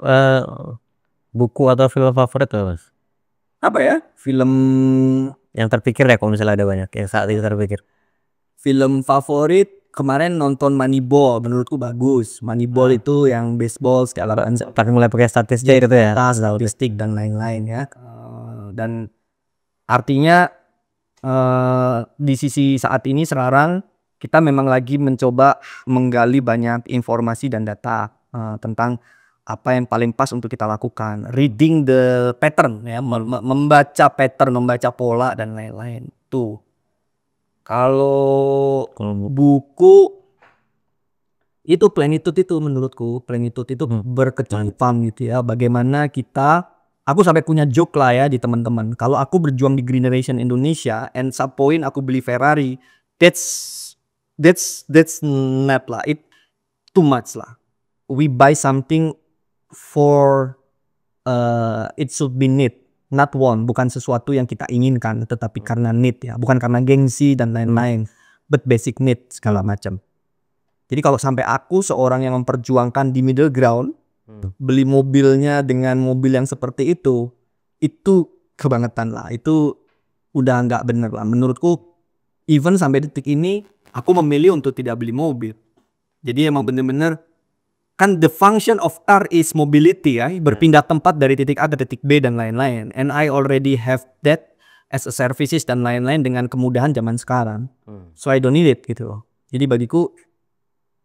buku atau film favorit tuh Mas? Apa ya? Film yang terpikir ya, kalau misalnya ada banyak yang saat itu terpikir. Film favorit kemarin nonton Moneyball, menurutku bagus. Moneyball itu yang baseball segala macam. Tapi mulai pakai statistik itu ya. Statistik dan lain-lain ya. Dan artinya di sisi saat ini sekarang kita memang lagi mencoba menggali banyak informasi dan data tentang apa yang paling pas untuk kita lakukan. Reading the pattern ya, membaca pattern, membaca pola dan lain-lain. Tuh. Kalau buku itu Plenitude itu menurutku, Plenitude itu berkecukupan gitu ya. Bagaimana kita, aku sampai punya joke lah ya di teman-teman. Kalau aku berjuang di Green Generation Indonesia and some point aku beli Ferrari, that's not lah, it too much lah. We buy something for it should be need, not want, bukan sesuatu yang kita inginkan, tetapi karena need ya, bukan karena gengsi dan lain-lain, but basic need segala macam. Jadi kalau sampai aku seorang yang memperjuangkan di middle ground, beli mobilnya dengan mobil yang seperti itu kebangetan lah, itu udah nggak bener lah menurutku. Even sampai detik ini aku memilih untuk tidak beli mobil. Jadi emang bener-bener kan the function of car is mobility ya, berpindah tempat dari titik A ke titik B dan lain-lain. And I already have that as a services dan lain-lain dengan kemudahan zaman sekarang. So I don't need it gitu. Jadi bagiku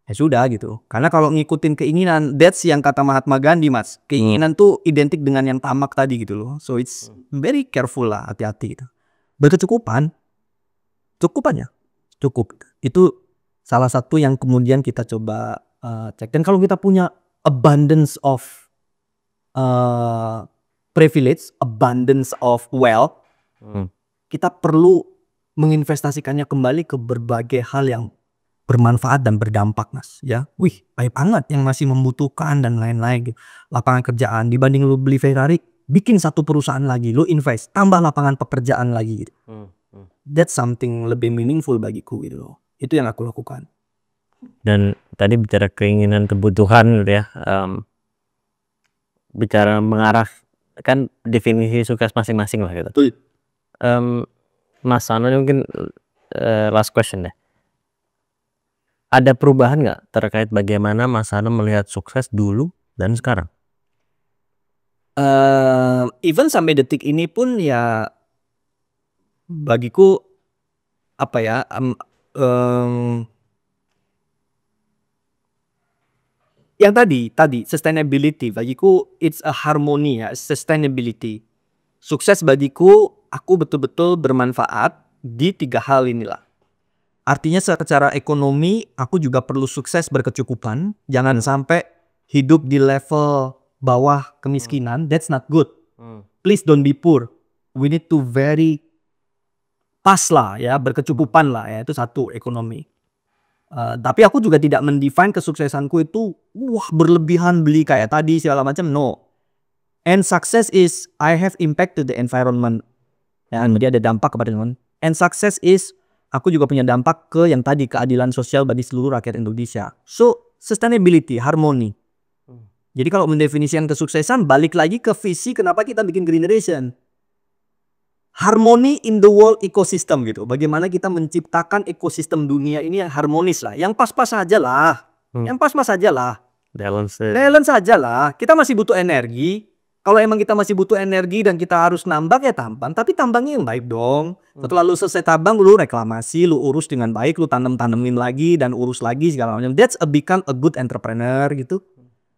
ya sudah gitu. Karena kalau ngikutin keinginan, that's yang kata Mahatma Gandhi Mas. Keinginan tuh identik dengan yang tamak tadi gitu loh. So it's very careful lah, hati-hati gitu. Berkecukupan, cukupannya cukup. Itu salah satu yang kemudian kita coba cek. Dan kalau kita punya abundance of privilege, abundance of wealth, kita perlu menginvestasikannya kembali ke berbagai hal yang bermanfaat dan berdampak Mas ya. Wih, baik banget yang masih membutuhkan dan lain-lain gitu. Lapangan kerjaan dibanding lu beli Ferrari, bikin satu perusahaan lagi, lu invest, tambah lapangan pekerjaan lagi gitu. That's something lebih meaningful bagiku gitu loh. Itu yang aku lakukan. Dan tadi bicara keinginan, kebutuhan gitu ya, bicara mengarah kan definisi sukses masing-masing lah gitu. Mas Anu mungkin last question deh. Ada perubahan nggak terkait bagaimana Mas Anu melihat sukses dulu dan sekarang? Even sampai detik ini pun ya bagiku apa ya, yang tadi sustainability bagiku it's a harmony ya, sustainability. sukses bagiku, aku betul-betul bermanfaat di 3 hal inilah. Artinya secara ekonomi, aku juga perlu sukses berkecukupan. Jangan sampai hidup di level bawah kemiskinan. That's not good. Please don't be poor. We need to very pas lah ya, berkecukupan lah ya. Itu satu, ekonomi. Tapi aku juga tidak mendefine kesuksesanku itu wah berlebihan beli kayak tadi segala macam. No. And success is I have impact to the environment. Ya, jadi ada dampak kepada teman. And success is aku juga punya dampak ke yang tadi, keadilan sosial bagi seluruh rakyat Indonesia. So, sustainability, harmoni. Jadi kalau mendefinisikan kesuksesan, balik lagi ke visi kenapa kita bikin Green Generation. Harmoni in the world ecosystem gitu. Bagaimana kita menciptakan ekosistem dunia ini yang harmonis lah. Yang pas-pas saja lah. Yang pas-pas saja lah. Balance. Balance saja lah. Kita masih butuh energi. Kalau emang kita masih butuh energi dan kita harus nambang ya tambang, tapi tambangnya yang baik dong. Setelah lu selesai tambang, lu reklamasi, lu urus dengan baik, lu tanemin lagi dan urus lagi segala macam. That's become a good entrepreneur gitu.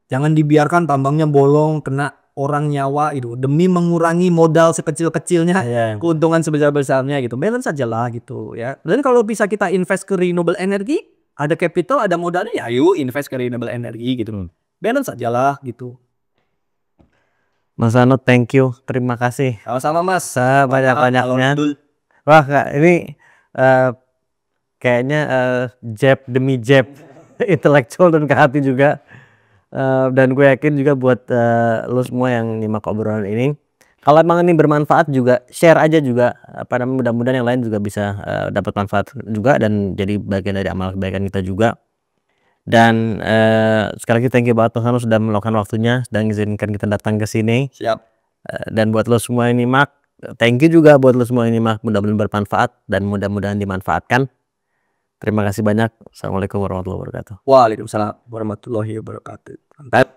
Jangan dibiarkan tambangnya bolong, kena orang nyawa itu demi mengurangi modal sekecil-kecilnya, keuntungan sebesar-besarnya gitu. Balance saja lah gitu ya. Dan kalau bisa kita invest ke renewable energy, ada capital, ada modalnya, ya yuk invest ke renewable energy gitu. Balance saja lah gitu. Mas Anut, thank you, terima kasih. Sama-sama Mas. Banyak-banyaknya. Wah Kak, ini kayaknya jab demi jab, intelektual dan ke hati juga. Dan gue yakin juga buat lo semua yang nyimak obrolan ini, kalau emang ini bermanfaat juga share aja juga. Mudah-mudahan yang lain juga bisa dapat manfaat juga dan jadi bagian dari amal kebaikan kita juga. Dan sekali lagi thank you banget Mas Anut sudah meluangkan waktunya dan izinkan kita datang ke sini. Siap. Dan buat lo semua yang nyimak, thank you juga buat lo semua yang nyimak, mudah-mudahan bermanfaat dan mudah-mudahan dimanfaatkan. Terima kasih banyak. Assalamualaikum warahmatullahi wabarakatuh. Waalaikumsalam warahmatullahi wabarakatuh.